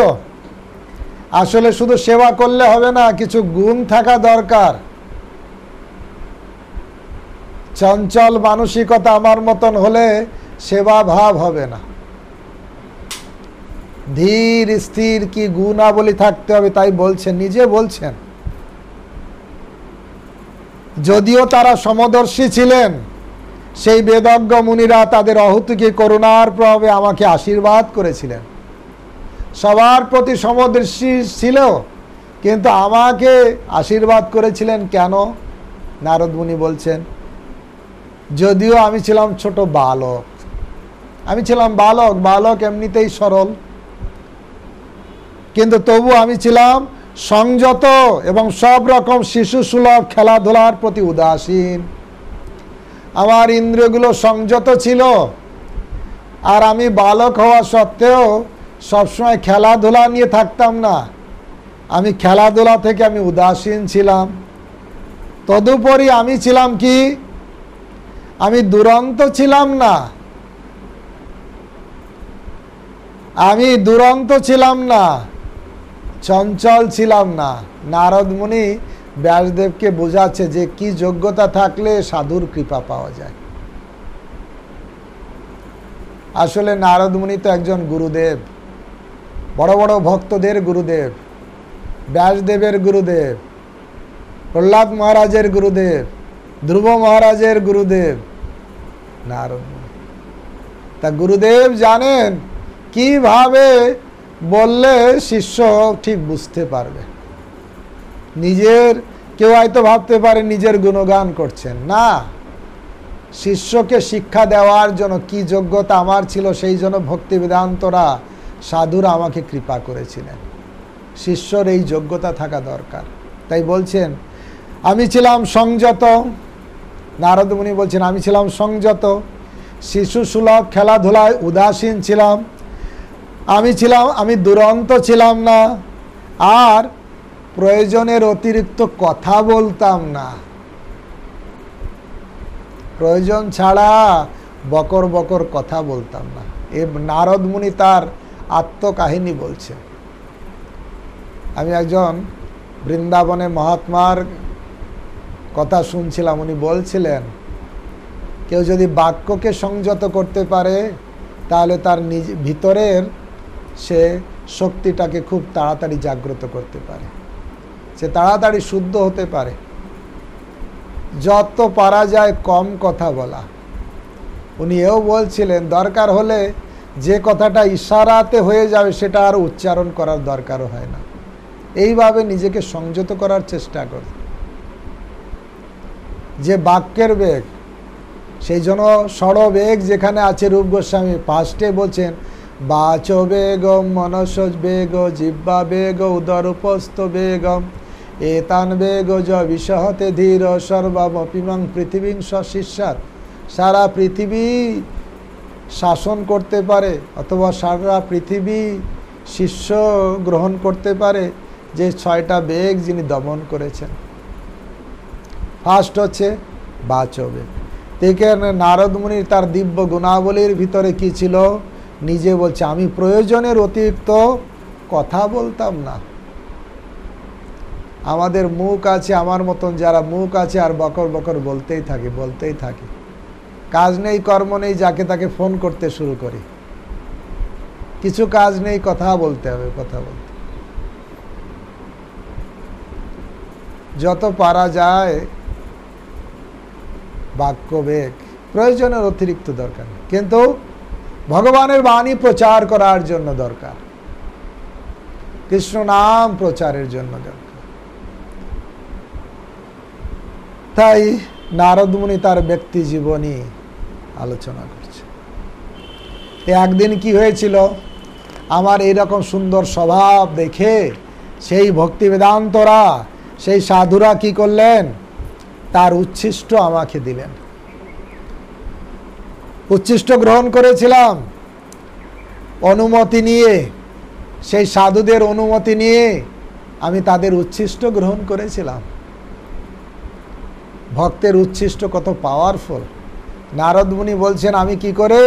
আসলে শুধু সেবা করলে হবে না, কিছু গুণ থাকা দরকার। চঞ্চল মানসিকতা আমার মতন হলে সেবা ভাব হবে না। ধীর স্থির কি গুণাবলী থাকতে হবে, তাই বলছেন, নিজে বলছেন। যদিও তারা সমদর্শী ছিলেন, সেই বেদজ্ঞ মুনিরা তাদের অহতুকি করুণার প্রভাবে আমাকে আশীর্বাদ করেছিলেন। সবার প্রতি সমদর্শী ছিল, কিন্তু আমাকে আশীর্বাদ করেছিলেন কেন? নারদ মুনি বলছেন, যদিও আমি ছিলাম ছোট বালক, আমি ছিলাম বালক, বালক এমনিতেই সরল, কিন্তু তবু আমি ছিলাম সংযত এবং সব রকম শিশু সুলভ খেলাধুলার প্রতি উদাসীন। আমার ইন্দ্রিয়গুলো সংযত ছিল, আর আমি বালক হওয়া সত্ত্বেও সবসময় খেলাধুলা নিয়ে থাকতাম না, আমি খেলাধুলা থেকে আমি উদাসীন ছিলাম। তদুপরি আমি ছিলাম কি, আমি দুরন্ত ছিলাম না, আমি দুরন্ত ছিলাম না, চঞ্চল ছিলাম না। নারদ মুনি ব্যাসদেবকে বোঝাচ্ছে যে কি যোগ্যতা থাকলে সাধুর কৃপা পাওয়া যায়। আসলে নারদ মুনি তো একজন গুরুদেব, বড় বড় ভক্তদের গুরুদেব, ব্যাসদেবের গুরুদেব, প্রহ্লাদ মহারাজের গুরুদেব, ধ্রুব মহারাজের গুরুদেব নারদ মুনি। তা গুরুদেব জানেন কিভাবে বললে শিষ্য ঠিক বুঝতে পারবে। নিজের কেউ হয়তো ভাবতে পারে নিজের গুণগান করছেন, না, শিষ্যকে শিক্ষা দেওয়ার জন্য কি যোগ্যতা আমার ছিল, সেই জন্য ভক্তি বেদান্তরা সাধুরা আমাকে কৃপা করেছিলেন। শিষ্যর এই যোগ্যতা থাকা দরকার। তাই বলছেন আমি ছিলাম সংযত, নারদ মুনি বলছেন আমি ছিলাম সংযত, শিশু সুলভ খেলাধুলায় উদাসীন ছিলাম, আমি দুরন্ত ছিলাম না, আর প্রয়োজনের অতিরিক্ত কথা বলতাম না, প্রয়োজন ছাড়া বকর বকর কথা বলতাম না। এ নারদ মুনি তার আত্মকাহিনী বলছে। আমি একজন বৃন্দাবনে মহাত্মার কথা শুনছিলাম, উনি বলছিলেন কেউ যদি বাক্যকে সংযত করতে পারে তাহলে তার নিজ ভিতরের সে শক্তিটাকে খুব তাড়াতাড়ি জাগ্রত করতে পারে, সে তাড়াতাড়ি শুদ্ধ হতে পারে। যত পারা যায় কম কথা বলা। উনি এও বলছিলেন দরকার হলে যে কথাটা ইশারাতে হয়ে যাবে সেটা আর উচ্চারণ করার দরকারও হয় না, এইভাবে নিজেকে সংযত করার চেষ্টা কর। যে বাক্যের বেগ, সেই জন্য ষড়বেগ যেখানে আছে রূপ গোস্বামী ফার্স্টে বলছেন বাচ বেগম মনস বেগ জিহ্বা বেগ উদরুপস্থ বেগম এতান বেগ য বিসহতে ধীর সর্বমপিমাং পৃথিবীং সশিষ্যাৎ। সারা পৃথিবী শাসন করতে পারে অথবা সারা পৃথিবী শিষ্য গ্রহণ করতে পারে যে 6টা বেগ যিনি দমন করেছেন। ফার্স্ট হচ্ছে বাচ বেগ। দেখেন নারদ মুনির তার দিব্য গুণাবলীর ভিতরে কি ছিল, নিজে বলছে আমি প্রয়োজনের অতিরিক্ত কথা বলতাম না। আমাদের মুখ আছে, আমার মতন যারা মুখ আছে আর বকর বকর বলতেই থাকে, কাজ নেই কর্ম নেই, যাকে তাকে ফোন করতে শুরু করি, কিছু কাজ নেই, কথা বলতে হবে, কথা বলতে। যত পারা যায় বাক্য বেগ প্রয়োজনের অতিরিক্ত দরকার নেই, কিন্তু ভগবানের বাণী প্রচার করার জন্য দরকার, কৃষ্ণ নাম প্রচারের জন্য দরকার। তাই নারদ মুনি তার ব্যক্তি জীবনী আলোচনা করছে। একদিন কি হয়েছিল, আমার এইরকম সুন্দর স্বভাব দেখে সেই ভক্তি বেদান্তরা, সেই সাধুরা কি করলেন, তার উচ্ছিষ্ট আমাকে দিলেন। উচ্ছিষ্ট গ্রহণ করেছিলাম অনুমতি নিয়ে, সেই সাধুদের অনুমতি নিয়ে আমি তাদের উচ্ছিষ্ট গ্রহণ করেছিলাম। ভক্তের উচ্ছিষ্ট কত পাওয়ারফুল। নারদ মুনি বলছেন আমি কি করে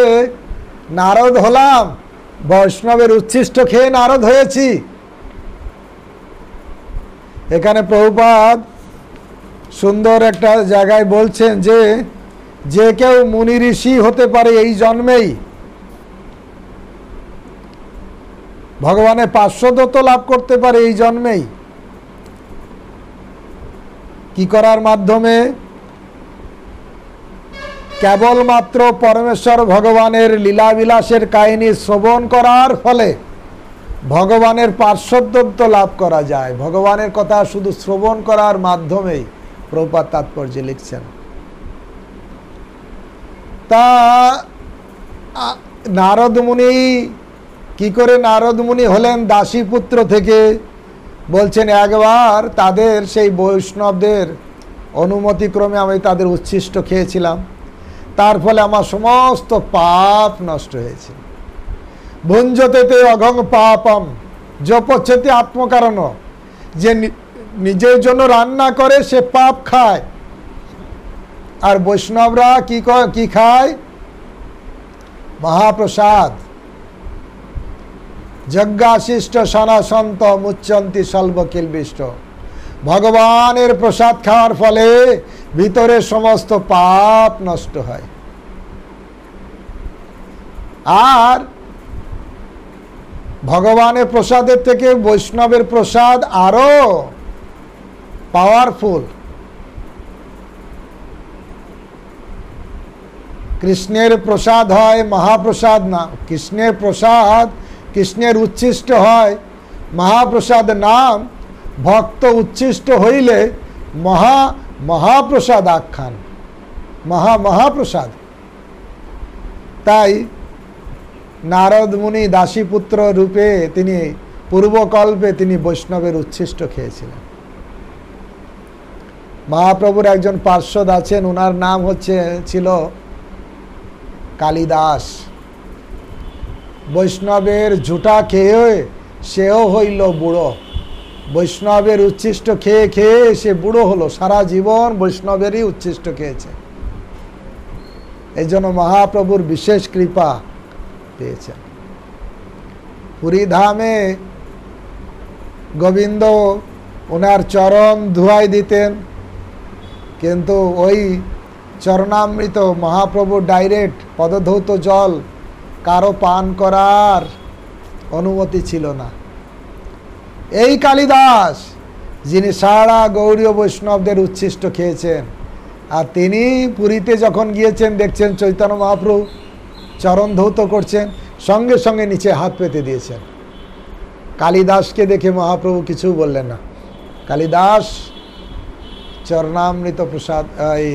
নারদ হলাম, বৈষ্ণবের উচ্ছিষ্ট খেয়ে নারদ হয়েছি। এখানে প্রভুপাদ সুন্দর একটা জায়গায় বলছেন যে যে কেউ মুনি ঋষি হতে পারে এই জন্মেই, ভগবানের পার্শ্বদত্ত লাভ করতে পারে এই জন্মেই। কি করার মাধ্যমে? কেবলমাত্র পরমেশ্বর ভগবানের লীলাবিলাসের কাহিনী শ্রবণ করার ফলে ভগবানের পার্শ্বদত্ত লাভ করা যায়। ভগবানের কথা শুধু শ্রবণ করার মাধ্যমেই প্রভুপাদ তাৎপর্য লিখছেন। তা নারদ মুনি কি করে নারদ মুনি হলেন দাসীপুত্র থেকে? বলছেন একবার তাদের সেই বৈষ্ণবদের অনুমতিক্রমে আমি তাদের উচ্ছিষ্ট খেয়েছিলাম, তার ফলে আমার সমস্ত পাপ নষ্ট হয়েছে। ভুঞ্জতে তে অঘং পাপম জপচ্ছতে আত্মকারণ। যে নিজের জন্য রান্না করে সে পাপ খায়, আর বৈষ্ণবরা কি খায়? মহাপ্রসাদ। যজ্ঞাশিষ্ট সনাসন্ত মুচ্চন্তি সল্বকিলবিষ্ট। ভগবানের প্রসাদ খাওয়ার ফলে ভিতরে সমস্ত পাপ নষ্ট হয়। আর ভগবানের প্রসাদের থেকে বৈষ্ণবের প্রসাদ আরো পাওয়ারফুল। কৃষ্ণের প্রসাদ হয় মহাপ্রসাদ না, কৃষ্ণের প্রসাদ কৃষ্ণের উচ্ছিষ্ট হয় মহাপ্রসাদ নাম। ভক্ত উচ্ছিষ্ট হইলে মহাপ্রসাদ আখ্যান, মহাপ্রসাদ। তাই নারদ মুনি দাসীপুত্র রূপে তিনি পূর্বকল্পে তিনি বৈষ্ণবের উচ্ছিষ্ট খেয়েছিলেন। মহাপ্রভুর একজন পার্ষদ আছেন, ওনার নাম ছিল কালিদাস। বৈষ্ণবের ঝুটা খেয়ে সেও হইল বুড়ো। বৈষ্ণবের উচ্ছিষ্ট খেয়ে খেয়ে সে বুড়ো হলো, সারা জীবন বৈষ্ণবেরই উচ্ছিষ্ট খেয়েছে। এই জন্য মহাপ্রভুর বিশেষ কৃপা পেয়েছেন। পুরী ধামে গোবিন্দ ওনার চরণ ধুয়াই দিতেন, কিন্তু ওই চরণামৃত মহাপ্রভু ডাইরেক্ট পদধৌত জল কারো পান করার অনুমতি ছিল না। এই কালিদাস যিনি সারা গৌড়ীয় বৈষ্ণবদের উচ্ছিষ্ট খেয়েছেন, আর তিনি পুরীতে যখন গিয়েছেন দেখছেন চৈতন্য মহাপ্রভু চরণ ধৌত করছেন, সঙ্গে সঙ্গে নিচে হাত পেতে দিয়েছেন। কালিদাসকে দেখে মহাপ্রভু কিছু বললেন না। কালিদাস চরণামৃত প্রসাদ এই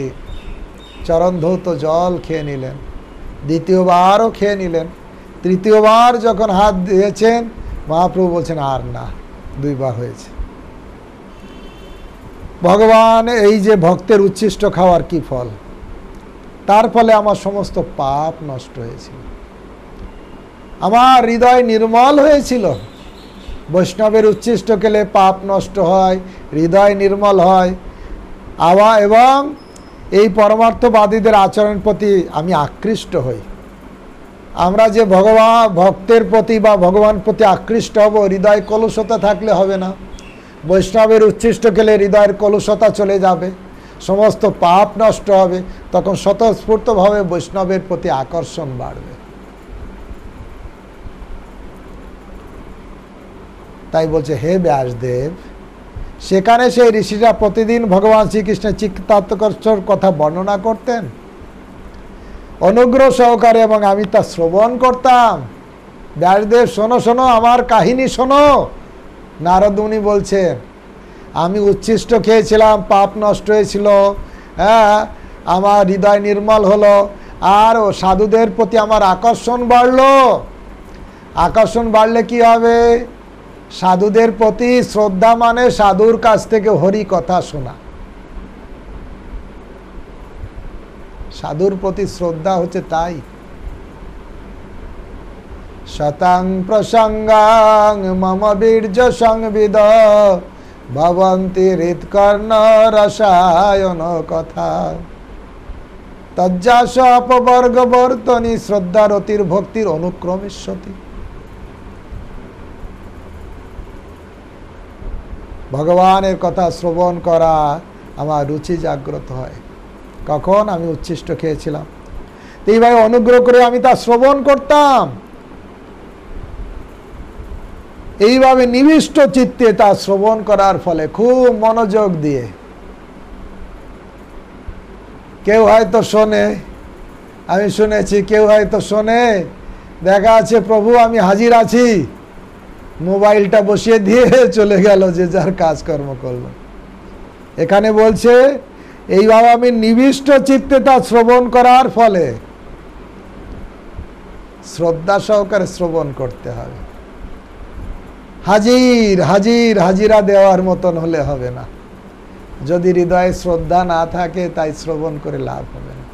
চরণ ধৌত জল খেয়ে নিলেন, দ্বিতীয়বারও খেয়ে নিলেন। তৃতীয়বার যখন হাত দিয়েছেন মহাপ্রভু বলছেন আর না, 2 বার হয়েছে। ভগবান এই যে ভক্তের উচ্ছিষ্ট খাওয়ার কি ফল, তার ফলে আমার সমস্ত পাপ নষ্ট হয়েছিল, আমার হৃদয় নির্মল হয়েছিল। বৈষ্ণবের উচ্ছিষ্ট খেলে পাপ নষ্ট হয়, হৃদয় নির্মল হয়। এবং এই পরমার্থবাদীদের আচরণের প্রতি আমি আকৃষ্ট হই। আমরা যে ভক্তের প্রতি বা ভগবান প্রতি আকৃষ্ট হব, হৃদয় কলুষতা থাকলে হবে না। বৈষ্ণবের উচ্ছিষ্ট খেলে হৃদয়ের কলুষতা চলে যাবে, সমস্ত পাপ নষ্ট হবে, তখন স্বতঃস্ফূর্তভাবে বৈষ্ণবের প্রতি আকর্ষণ বাড়বে। তাই বলছে হে ব্যাসদেব, সেখানে সেই ঋষিরা প্রতিদিন ভগবান শ্রীকৃষ্ণের চিত্তাকর্ষণ কথা বর্ণনা করতেন অনুগ্রহ সহকারে, এবং আমি তা শ্রবণ করতাম। ব্যাসদেব শোনো শোনো, আমার কাহিনী শোনো। নারদ মুনি বলছেন আমি উচ্ছিষ্ট খেয়েছিলাম, পাপ নষ্ট হয়েছিল, হ্যাঁ, আমার হৃদয় নির্মল হলো, আর সাধুদের প্রতি আমার আকর্ষণ বাড়লো। আকর্ষণ বাড়লে কি হবে? সাধুদের প্রতি শ্রদ্ধা মানে সাধুর কাছ থেকে হরি কথা শোনা। সাধুর প্রতি শ্রদ্ধা হচ্ছে তাই। শতাং প্রসঙ্গাং মম বীর্য সংবিদ ভবন্তি হৃৎকর্ণ রসায়ন কথা তজ্জাস অপবর্গ বর্তনী শ্রদ্ধারতির ভক্তির অনুক্রমিষ্যতি। ভগবানের কথা শ্রবণ করা আমার রুচি জাগ্রত হয়। কখন? আমি উচ্ছিষ্ট খেয়েছিলাম, এইভাবে অনুগ্রহ করে আমি তা শ্রবণ করতাম। এইভাবে নিবিষ্ট চিত্তে তা শ্রবণ করার ফলে খুব মনোযোগ দিয়ে, কেউ হয়তো শোনে, আমি শুনেছি, কেউ হয়তো শোনে, দেখা আছে প্রভু আমি হাজির আছি, মোবাইলটা বসিয়ে দিয়ে চলে গেল, যে যার কাজকর্ম করলো। এখানে বলছে এইভাবে আমি নিবিষ্ট চিত্তে তা শ্রবণ করার ফলে শ্রদ্ধা সহকারে শ্রবণ করতে হবে। হাজির হাজির হাজিরা দেওয়ার মতন হলে হবে না। যদি হৃদয়ে শ্রদ্ধা না থাকে তাই শ্রবণ করে লাভ হবে না।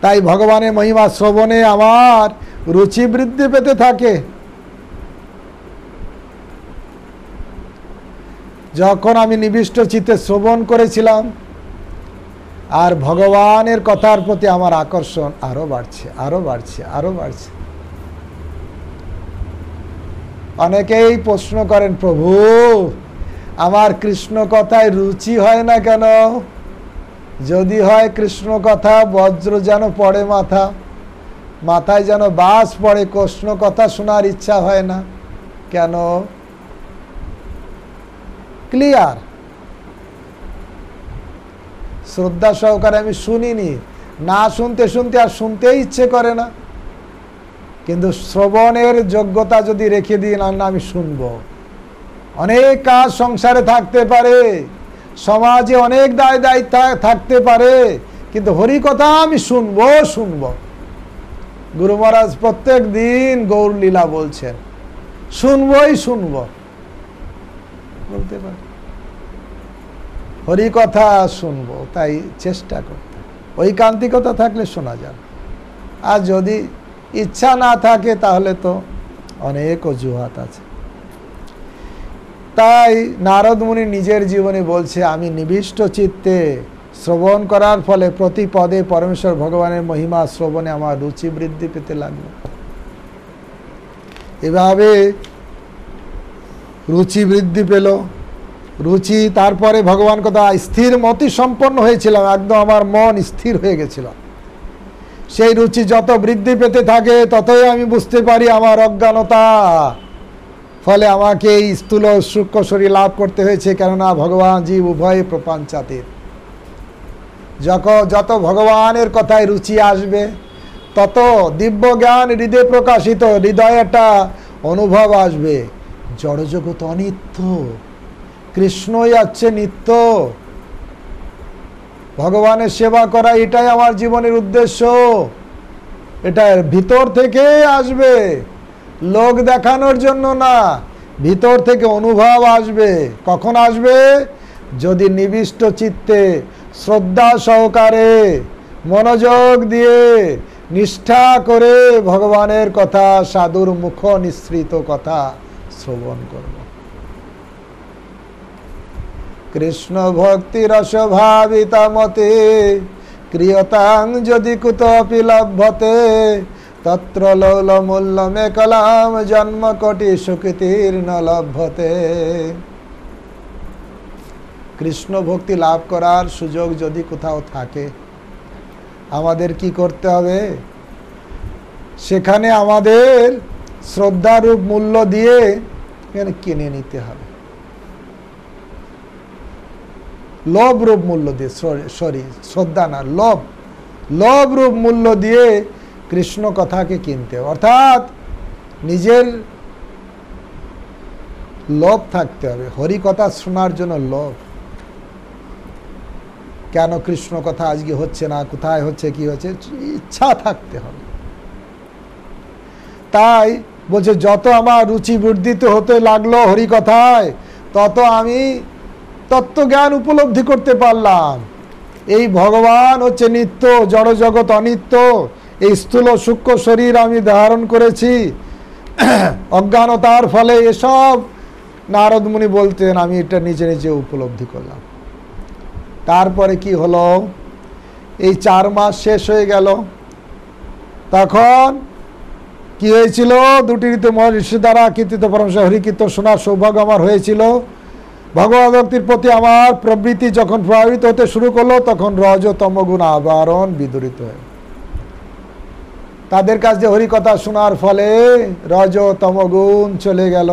তাই ভগবানের মহিমা শ্রবণে আমার রুচি বৃদ্ধি পেতে থাকে। যখন আমি নিবিষ্ট চিত্তে শ্রবণ করেছিলাম, আর ভগবানের কথার প্রতি আমার আকর্ষণ আরো বাড়ছে, আরো বাড়ছে, আরো বাড়ছে। অনেকেই প্রশ্ন করেন, প্রভু আমার কৃষ্ণ কথায় রুচি হয় না কেন? যদি হয় কৃষ্ণ কথা, বজ্র যেন পড়ে মাথায় যেন বাস পড়ে, কৃষ্ণ কথা শোনার ইচ্ছা হয় না কেন? ক্লিয়ার, শ্রদ্ধা সহকারে আমি শুনিনি, না শুনতে শুনতে আর শুনতেই ইচ্ছে করে না। কিন্তু শ্রবণের যোগ্যতা যদি রেখে দিই, না আমি শুনবো। অনেক কাজ সংসারে থাকতে পারে, সমাজে অনেক দায় দায়িত্ব থাকতে পারে, কিন্তু হরি কথা আমি শুনবো। গুরু মহারাজ প্রত্যেক দিন গৌর লীলা বলছেন, শুনবো বলতে পারে, হরি কথা শুনবো। তাই চেষ্টা করতে, ঐকান্তিকতা থাকলে শোনা যাবে। আর যদি ইচ্ছা না থাকে তাহলে তো অনেক অজুহাত আছে। তাই নারদ মুনি নিজের জীবনে বলছে, আমি নিবিষ্ট চিত্তে শ্রবণ করার ফলে প্রতি পদে পরমেশ্বর ভগবানের মহিমা শ্রবণে আমার রুচি বৃদ্ধি পেতে লাগলো। এভাবে রুচি বৃদ্ধি পেল, রুচি, তারপরে ভগবান কথা স্থির মতি সম্পন্ন হয়েছিলাম, একদম আমার মন স্থির হয়ে গেছিল। সেই রুচি যত বৃদ্ধি পেতে থাকে ততই আমি বুঝতে পারি আমার অজ্ঞানতা, ফলে আমাকে এই স্থূল সূক্ষ্ম শরীর লাভ করতে হয়েছে। কেননা ভগবান জীব উভয় প্রপঞ্চাতীত। যত ভগবানের কথায় রুচি আসবে তত দিব্য জ্ঞান হৃদয়ে প্রকাশিত, হৃদয়ে একটা অনুভব আসবে জড়জগৎ অনিত্য, কৃষ্ণই আছে নিত্য। ভগবানের সেবা করা এটাই আমার জীবনের উদ্দেশ্য। এটা ভিতর থেকে আসবে, লোক দেখানোর জন্য না, ভিতর থেকে অনুভব আসবে। কখন আসবে? যদি নিবিষ্ট চিত্তে শ্রদ্ধা সহকারে মনোযোগ দিয়ে নিষ্ঠা করে ভগবানের কথা, সাধুর মুখ নিঃসৃত কথা শ্রবণ করব। কৃষ্ণ ভক্তি রস ভাবিতা মতে ক্রিয়তাং যদি কুতপি লভ্যতে তত্র লৌল মূল্য মেকলাম জন্ম কোটি সুকৃতির ন লভ্যতে। কৃষ্ণ ভক্তি লাভ করার সুযোগ যদি কোথাও থাকে, আমাদের কি করতে হবে? সেখানে আমাদের শ্রদ্ধারূপ মূল্য দিয়ে কিনে নিতে হবে, লোভ রূপ মূল্য দিয়ে, সরি শ্রদ্ধা না, লোভ রূপ মূল্য দিয়ে কৃষ্ণ কথাকে কিনতে হবে। অর্থাৎ নিজের লোভ থাকতে হবে, হরি কথা শোনার জন্য লোভ। কেন কৃষ্ণ কথা আজকে হচ্ছে না, কোথায় হচ্ছে, কি হচ্ছে, ইচ্ছা থাকতে হবে। তাই বলছে যত আমার রুচি বর্ধিত হতে লাগলো হরি কথায়, তত আমি তত্ত্বজ্ঞান উপলব্ধি করতে পারলাম। এই ভগবান হচ্ছে নিত্য, জড়জগৎ অনিত্য। এই স্থূল সূক্ষ্ম শরীর আমি ধারণ করেছি অজ্ঞানতার ফলে। এসব নারদ মুনি বলতেন, আমি এটা নিজে নিজে উপলব্ধি করলাম। তারপরে কি হলো? এই 4 মাস শেষ হয়ে গেল। তখন কি হয়েছিল? 2টি ঋতু মহর্ষি দ্বারা কীর্তিত পরমহংস হরিকীর্তন শোনার সৌভাগ্য আমার হয়েছিল। ভগবত ভক্তির প্রতি আমার প্রবৃত্তি যখন প্রভাবিত হতে শুরু করলো, তখন রজ তমগুণ আবরণ বিদূরিত হয়। তাদের কাছে হরিকথা শোনার ফলে রজ তমগুণ চলে গেল।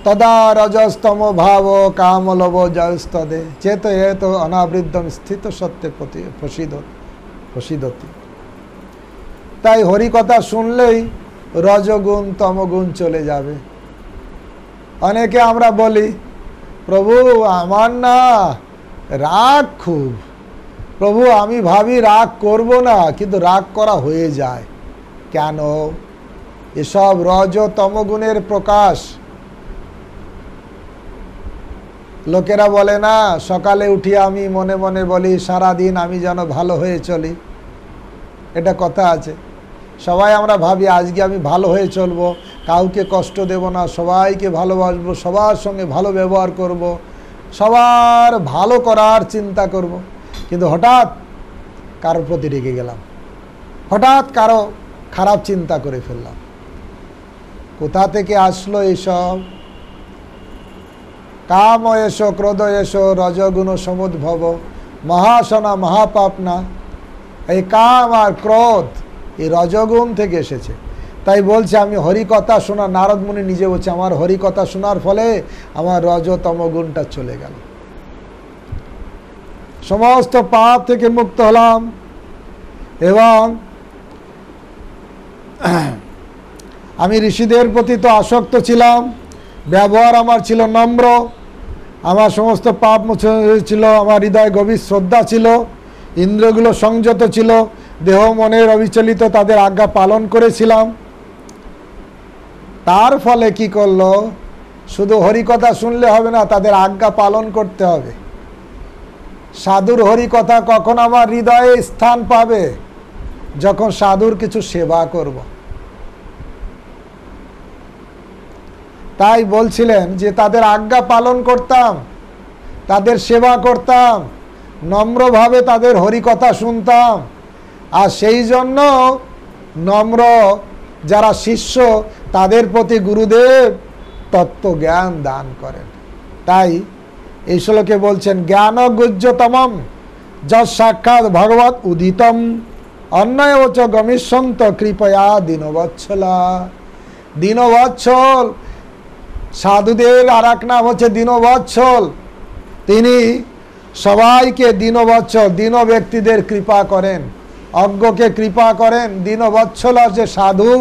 তদা রজস্তম ভাব কামলব জয়স্তদে চেত এত অনাবৃদ্ধম স্থিত সত্যে প্রসিদ্ধতি। তাই হরিকথা শুনলেই রজগুণ তমগুণ চলে যাবে। অনেকে আমরা বলি, প্রভু আমার না রাগ খুব, প্রভু আমি ভাবি রাগ করব না, কিন্তু রাগ করা হয়ে যায়। কেন? এসব রজ তমগুণের প্রকাশ। লোকেরা বলে না, সকালে উঠি আমি মনে মনে বলি সারাদিন আমি যেন ভালো হয়ে চলি। এটা কথা আছে। সবাই আমরা ভাবি আজকে আমি ভালো হয়ে চলবো, কাউকে কষ্ট দেব না, সবাইকে ভালোবাসবো, সবার সঙ্গে ভালো ব্যবহার করব, সবার ভালো করার চিন্তা করব। কিন্তু হঠাৎ কারোর প্রতি রেগে গেলাম, হঠাৎ কারো খারাপ চিন্তা করে ফেললাম। কোথা থেকে আসলো এইসব? কাম এসো ক্রোধ এসো রজগুণ সমুদ্ভব মহাসনা মহাপাপ না। এই কাম আর ক্রোধ এই রজগুণ থেকে এসেছে। তাই বলছে আমি হরিকথা শোনা, নারদ মুনি নিজে বলছে আমার হরিকথা শোনার ফলে আমার রজতম গুণটা চলে গেল, সমস্ত পাপ থেকে মুক্ত হলাম। এবং আমি ঋষিদের প্রতি তো আসক্ত ছিলাম, ব্যবহার আমার ছিল নম্র, আমার সমস্ত পাপ ছিল, আমার হৃদয় গভীর শ্রদ্ধা ছিল, ইন্দ্রিয়গুলো সংযত ছিল, দেহ মনের অবিচলিত, তাদের আজ্ঞা পালন করেছিলাম। তার ফলে কি করলো? শুধু হরিকথা শুনলে হবে না, তাদের আজ্ঞা পালন করতে হবে। সাধুর হরিকথা কখন আমার হৃদয়ে স্থান পাবে? যখন সাধুর কিছু সেবা করব। তাই বলছিলেন যে তাদের আজ্ঞা পালন করতাম, তাদের সেবা করতাম, নম্রভাবে তাদের হরিকথা শুনতাম। আর সেই জন্য নম্র যারা শিষ্য তাদের প্রতি গুরুদেব তত্ত্বজ্ঞান দান করেন। তাই এই শ্লোকে বলছেন জ্ঞান গুহ্যতমম যৎ সাক্ষাৎ ভগবৎ উদিতম অন্যয়চ গমিষ্যন্ত কৃপয়া দীনবৎসলা। দীনবৎসল সাধুদের আর এক নাম হচ্ছে দীনবৎসল। তিনি সবাইকে দীনবৎসল, দীন ব্যক্তিদের কৃপা করেন, অজ্ঞকে কৃপা করেন। দীনবৎসল যে সাধু,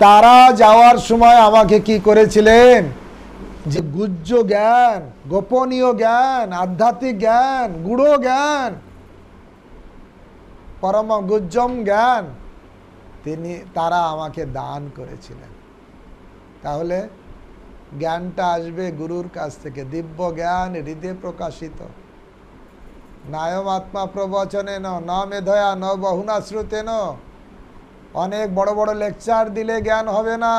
তারা যাওয়ার সময় আমাকে কি করেছিলেন, যে গুহ্য জ্ঞান, গোপনীয় জ্ঞান, আধ্যাত্মিক জ্ঞান, গূঢ় জ্ঞান, পরম গুহ্যম জ্ঞান তারা আমাকে দান করেছিলেন। তাহলে জ্ঞানটা আসবে গুরুর কাছ থেকে, দিব্য জ্ঞান হৃদয়ে প্রকাশিত। নায়ম আত্মা প্রবচনেন ন মেধয়া ন বহুনা শ্রুতেন। অনেক বড় বড় লেকচার দিলে জ্ঞান হবে না,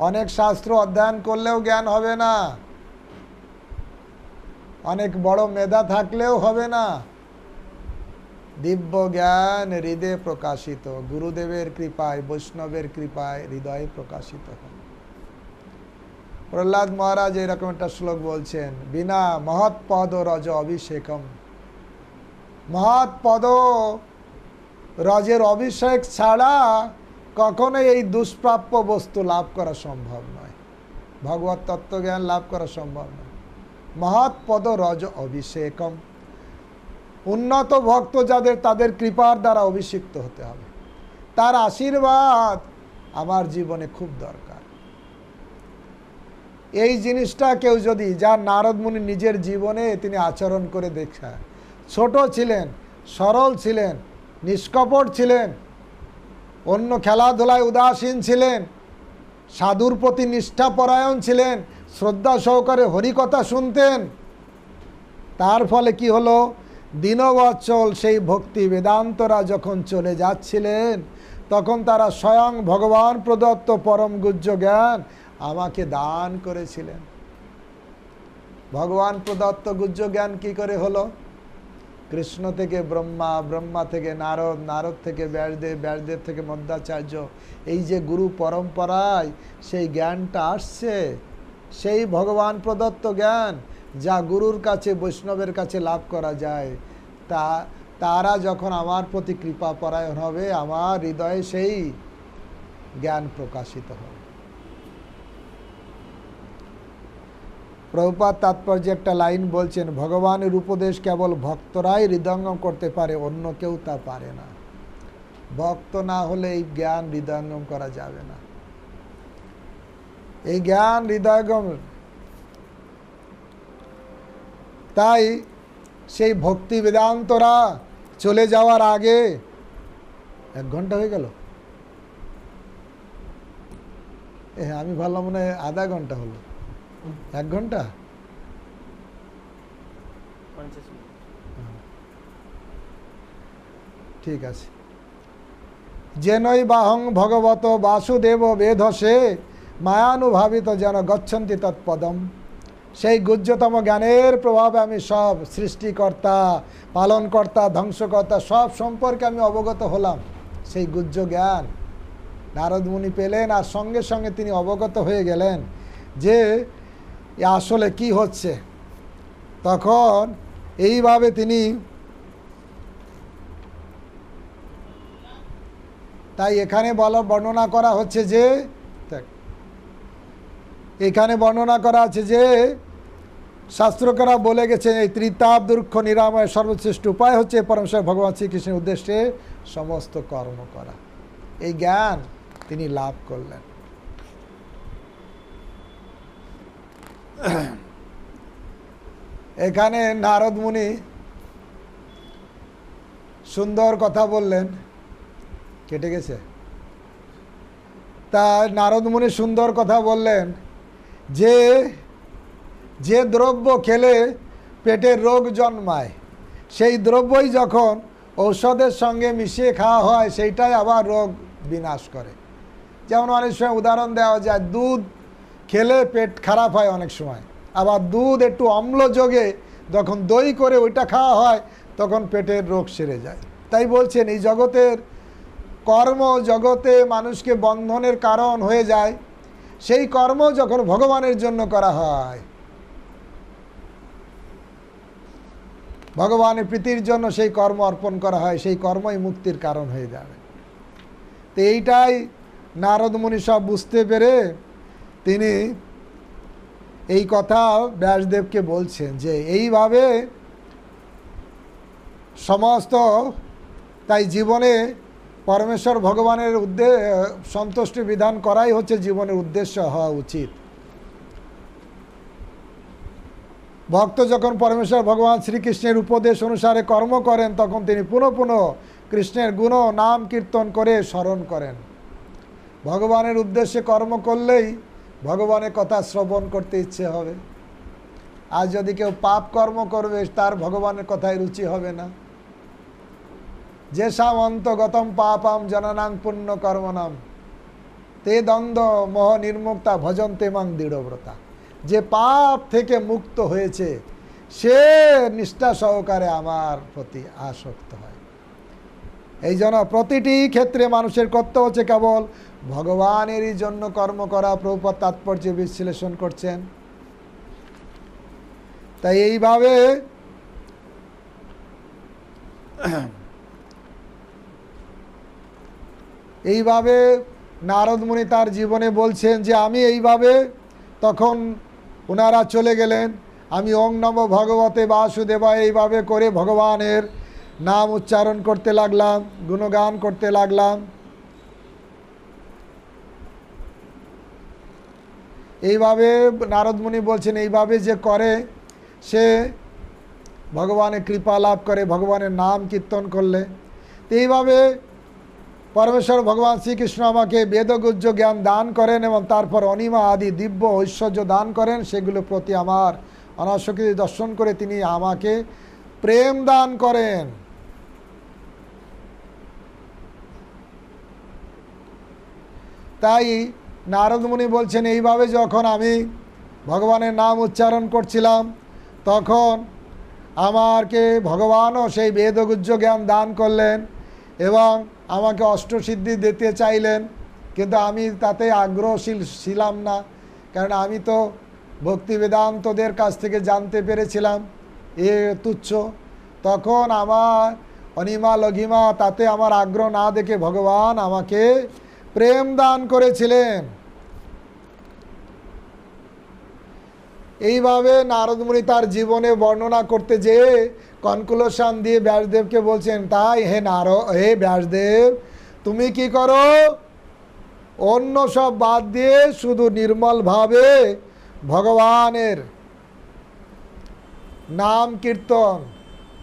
অনেক শাস্ত্র অধ্যয়ন করলেও জ্ঞান হবে না, অনেক বড় মেধা থাকলেও হবে না। দিব্য জ্ঞান হৃদয়ে প্রকাশিত, গুরুদেবের কৃপায়, বৈষ্ণবের কৃপায় হৃদয়ে প্রকাশিত হয়। প্রহ্লাদ মহারাজ এরকম একটা শ্লোক বলছেন, বিনা মহৎ পদ রজ অভিষেকম। মহৎ পদ রজের অভিষেক ছাড়া কখনোই এই দুষ্প্রাপ্য বস্তু লাভ করা সম্ভব নয়, ভগবত তত্ত্বজ্ঞান লাভ করা সম্ভব নয়। মহৎ পদ রজ অভিষেকম, উন্নত ভক্ত যাদের, তাদের কৃপার দ্বারা অভিষিক্ত হতে হবে। তার আশীর্বাদ আমার জীবনে খুব দরকার। এই জিনিসটা কেউ যদি, যার নারদ মুনি নিজের জীবনে তিনি আচরণ করে দেখায়, ছোট ছিলেন, সরল ছিলেন, নিষ্কপট ছিলেন, অন্য খেলাধুলায় উদাসীন ছিলেন, সাধুর প্রতি নিষ্ঠাপরায়ণ ছিলেন, শ্রদ্ধা সহকারে হরিকথা শুনতেন। তার ফলে কি হলো, দীনবৎসল সেই ভক্তি বেদান্তরা যখন চলে যাচ্ছিলেন, তখন তারা স্বয়ং ভগবান প্রদত্ত পরম গুহ্য জ্ঞান আমাকে দান করেছিলেন। ভগবান প্রদত্ত গুহ্য জ্ঞান কি করে হলো? কৃষ্ণ থেকে ব্রহ্মা, ব্রহ্মা থেকে নারদ, নারদ থেকে ব্যাসদেব, ব্যাসদেব থেকে মধ্বাচার্য, এই যে গুরু পরম্পরায় সেই জ্ঞানটা আসছে, সেই ভগবান প্রদত্ত জ্ঞান যা গুরুর কাছে, বৈষ্ণবের কাছে লাভ করা যায়, তারা যখন আমার প্রতি কৃপা পরায়ণ হবে, আমার হৃদয়ে সেই জ্ঞান প্রকাশিত হবে। প্রভুপাদ তাৎপর্যে একটা লাইন বলছেন, ভগবানের উপদেশ কেবল ভক্তরাই হৃদয়ঙ্গম করতে পারে, অন্য কেউ তা পারে না। ভক্ত না হলে এই জ্ঞান হৃদয়ঙ্গম করা যাবে না। এই জ্ঞান হৃদয়ঙ্গম, তাই সেই ভক্তি বেদান্তরা চলে যাওয়ার আগে, 1 ঘন্টা হয়ে গেল, আমি ভাবলাম মনে হয় আধা ঘন্টা হলো। 1 ঘন্টা, ঠিক আছে। যেনই বাহং ভগবত বাসুদেব বেধসে মায়ানুভাবিত যেন গচ্ছন্তি তৎপদম। সেই গুহ্যতম জ্ঞানের প্রভাবে আমি সব সৃষ্টিকর্তা, পালনকর্তা, ধ্বংসকর্তা সব সম্পর্কে আমি অবগত হলাম। সেই গুহ্য জ্ঞান নারদ মুনি পেলেন, আর সঙ্গে সঙ্গে তিনি অবগত হয়ে গেলেন যে আসলে কি হচ্ছে। তখন এইভাবে তিনি, তাই এখানে বর্ণনা করা হচ্ছে যে, এখানে বর্ণনা করা আছে যে শাস্ত্রকারা বলে গেছেন এই ত্রিতাপ দুঃখ নিরাময় সর্বশ্রেষ্ঠ উপায় হচ্ছে পরমেশ্বর ভগবান শ্রীকৃষ্ণের উদ্দেশ্যে সমস্ত কর্ম করা। এই জ্ঞান তিনি লাভ করলেন। এখানে নারদ মুনি সুন্দর কথা বললেন, কেটে গেছে। তা নারদ মুনি সুন্দর কথা বললেন যে যে দ্রব্য খেলে পেটের রোগ জন্মায়, সেই দ্রব্যই যখন ঔষধের সঙ্গে মিশিয়ে খাওয়া হয়, সেইটাই আবার রোগ বিনাশ করে। যেমন অনেক সময় উদাহরণ দেওয়া যায়, দুধ খেলে পেট খারাপ হয় অনেক সময়, আবার দুধ একটু অম্ল যোগে যখন দই করে ওইটা খাওয়া হয়, তখন পেটের রোগ সেরে যায়। তাই বলছেন এই জগতের কর্ম জগতে মানুষকে বন্ধনের কারণ হয়ে যায়, সেই কর্ম যখন ভগবানের জন্য করা হয়, ভগবানের প্রীতির জন্য সেই কর্ম অর্পণ করা হয়, সেই কর্মই মুক্তির কারণ হয়ে যাবে। তো এইটাই নারদ মুনি সব বুঝতে পেরে তিনি এই কথা ব্যাসদেবকে বলছেন যে এইভাবে সমস্ত, তাই জীবনে পরমেশ্বর ভগবানের সন্তুষ্টি বিধান করাই হচ্ছে জীবনের উদ্দেশ্য হওয়া উচিত। ভক্ত যখন পরমেশ্বর ভগবান শ্রীকৃষ্ণের উপদেশ অনুসারে কর্ম করেন, তখন তিনি পুনঃ পুনঃ কৃষ্ণের গুণ নাম কীর্তন করে স্মরণ করেন। ভগবানের উদ্দেশ্যে কর্ম করলেই ভগবানের কথা শ্রবণ করতে ইচ্ছে হবে। আর যদি কেউ পাপ কর্ম করবে, তার ভগবানের কথায় রুচি হবে না। যে সাম অন্তগতম পাপম জননাং পুণ্য কর্মনাম তে দ্বন্দ্ব মোহ নির্মুক্তা ভজন্তে মাং দৃঢ়ব্রতা। যে পাপ থেকে মুক্ত হয়েছে সে নিষ্ঠা সহকারে আমার প্রতি আসক্ত হয়। এই জন্য প্রতিটি ক্ষেত্রে মানুষের কর্তব্য হচ্ছে কেবল ভগবানেরই জন্য কর্ম করা। প্রভুপাদ তাৎপর্য বিশ্লেষণ করছেন। তাই এইভাবে নারদ মুনি তার জীবনে বলছেন যে আমি এইভাবে, তখন ওনারা চলে গেলেন, আমি ওং নমো ভগবতে বাসুদেবায় এইভাবে করে ভগবানের নাম উচ্চারণ করতে লাগলাম, গুণগান করতে লাগলাম। এইভাবে নারদ মুনি বলছেন এইভাবে যে করে সে ভগবানের কৃপা লাভ করে, ভগবানের নাম কীর্তন করলে। এইভাবে পরমেশ্বর ভগবান শ্রীকৃষ্ণ আমাকে বেদগুজ্জ জ্ঞান দান করেন এবং তারপর অনিমা আদি দিব্য ঐশ্বর্য দান করেন। সেগুলো প্রতি আমার অনাসক্তি দর্শন করে তিনি আমাকে প্রেম দান করেন। তাই নারদ মুনি বলছেন এইভাবে যখন আমি ভগবানের নাম উচ্চারণ করছিলাম, তখন আমাকে ভগবানও সেই বেদগুজ্জ জ্ঞান দান করলেন এবং আমাকে অষ্টসিদ্ধি দিতে চাইলেন। কিন্তু আমি তাতে আগ্রহশীল ছিলাম না, কারণ আমি তো ভক্তি বেদান্তদের কাছ থেকে জানতে পেরেছিলাম এ তুচ্ছ। তখন আমার অনিমা লঘিমা তাতে আমার আগ্রহ না দেখে ভগবান আমাকে প্রেম দান করেছিলেন। এইভাবে নারদ মুনি তার জীবনে বর্ণনা করতে যেয়ে কনক্লুশন দিয়ে ব্যাসদেবকে বলছেন, তাই হে ব্যাসদেব, তুমি কি করো, অন্য সব বাদ দিয়ে শুধু নির্মলভাবে ভগবানের নাম কীর্তন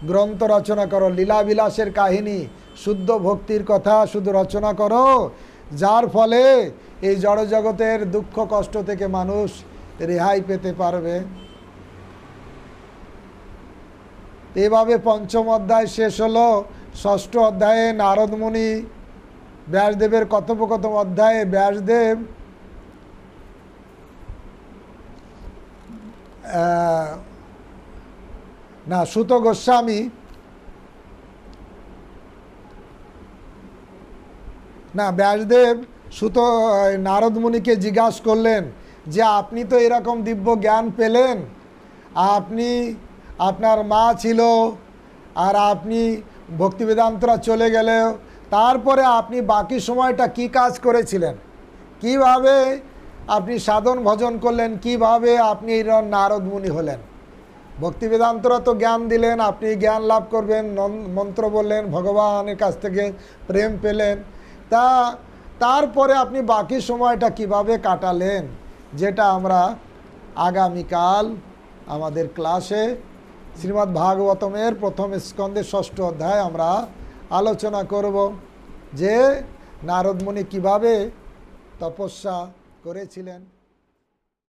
গ্রন্থ রচনা করো, লীলাবিলাসের কাহিনী, শুদ্ধ ভক্তির কথা শুধু রচনা করো, যার ফলে এই জড়জগতের দুঃখ কষ্ট থেকে মানুষ রেহাই পেতে পারবে। এভাবে পঞ্চম অধ্যায় শেষ হলো। ষষ্ঠ অধ্যায়ে নারদ মুনি ব্যাসদেবের কথোপকথন অধ্যায়ে ব্যাসদেব সুত গোস্বামী ব্যাসদেব নারদ মুনিকে জিজ্ঞাসা করলেন যে আপনি তো এরকম দিব্য জ্ঞান পেলেন, আপনি, আপনার মা ছিল আর আপনি ভক্তি বেদান্তরা চলে গেলেও তারপরে আপনি বাকি সময়টা কি কাজ করেছিলেন, কিভাবে আপনি সাধন ভজন করলেন, কিভাবে আপনি এই নারদ মুনি হলেন? ভক্তি বেদান্তরা তো জ্ঞান দিলেন, আপনি জ্ঞান লাভ করবেন, মন্ত্র বললেন, ভগবানের কাছ থেকে প্রেম পেলেন, তারপরে আপনি বাকি সময়টা কিভাবে কাটালেন, যেটা আমরা আগামীকাল আমাদের ক্লাসে শ্রীমদ্ ভাগবতমের প্রথম স্কন্ধের ষষ্ঠ অধ্যায় আমরা আলোচনা করব, যে নারদ মুনি কীভাবে তপস্যা করেছিলেন।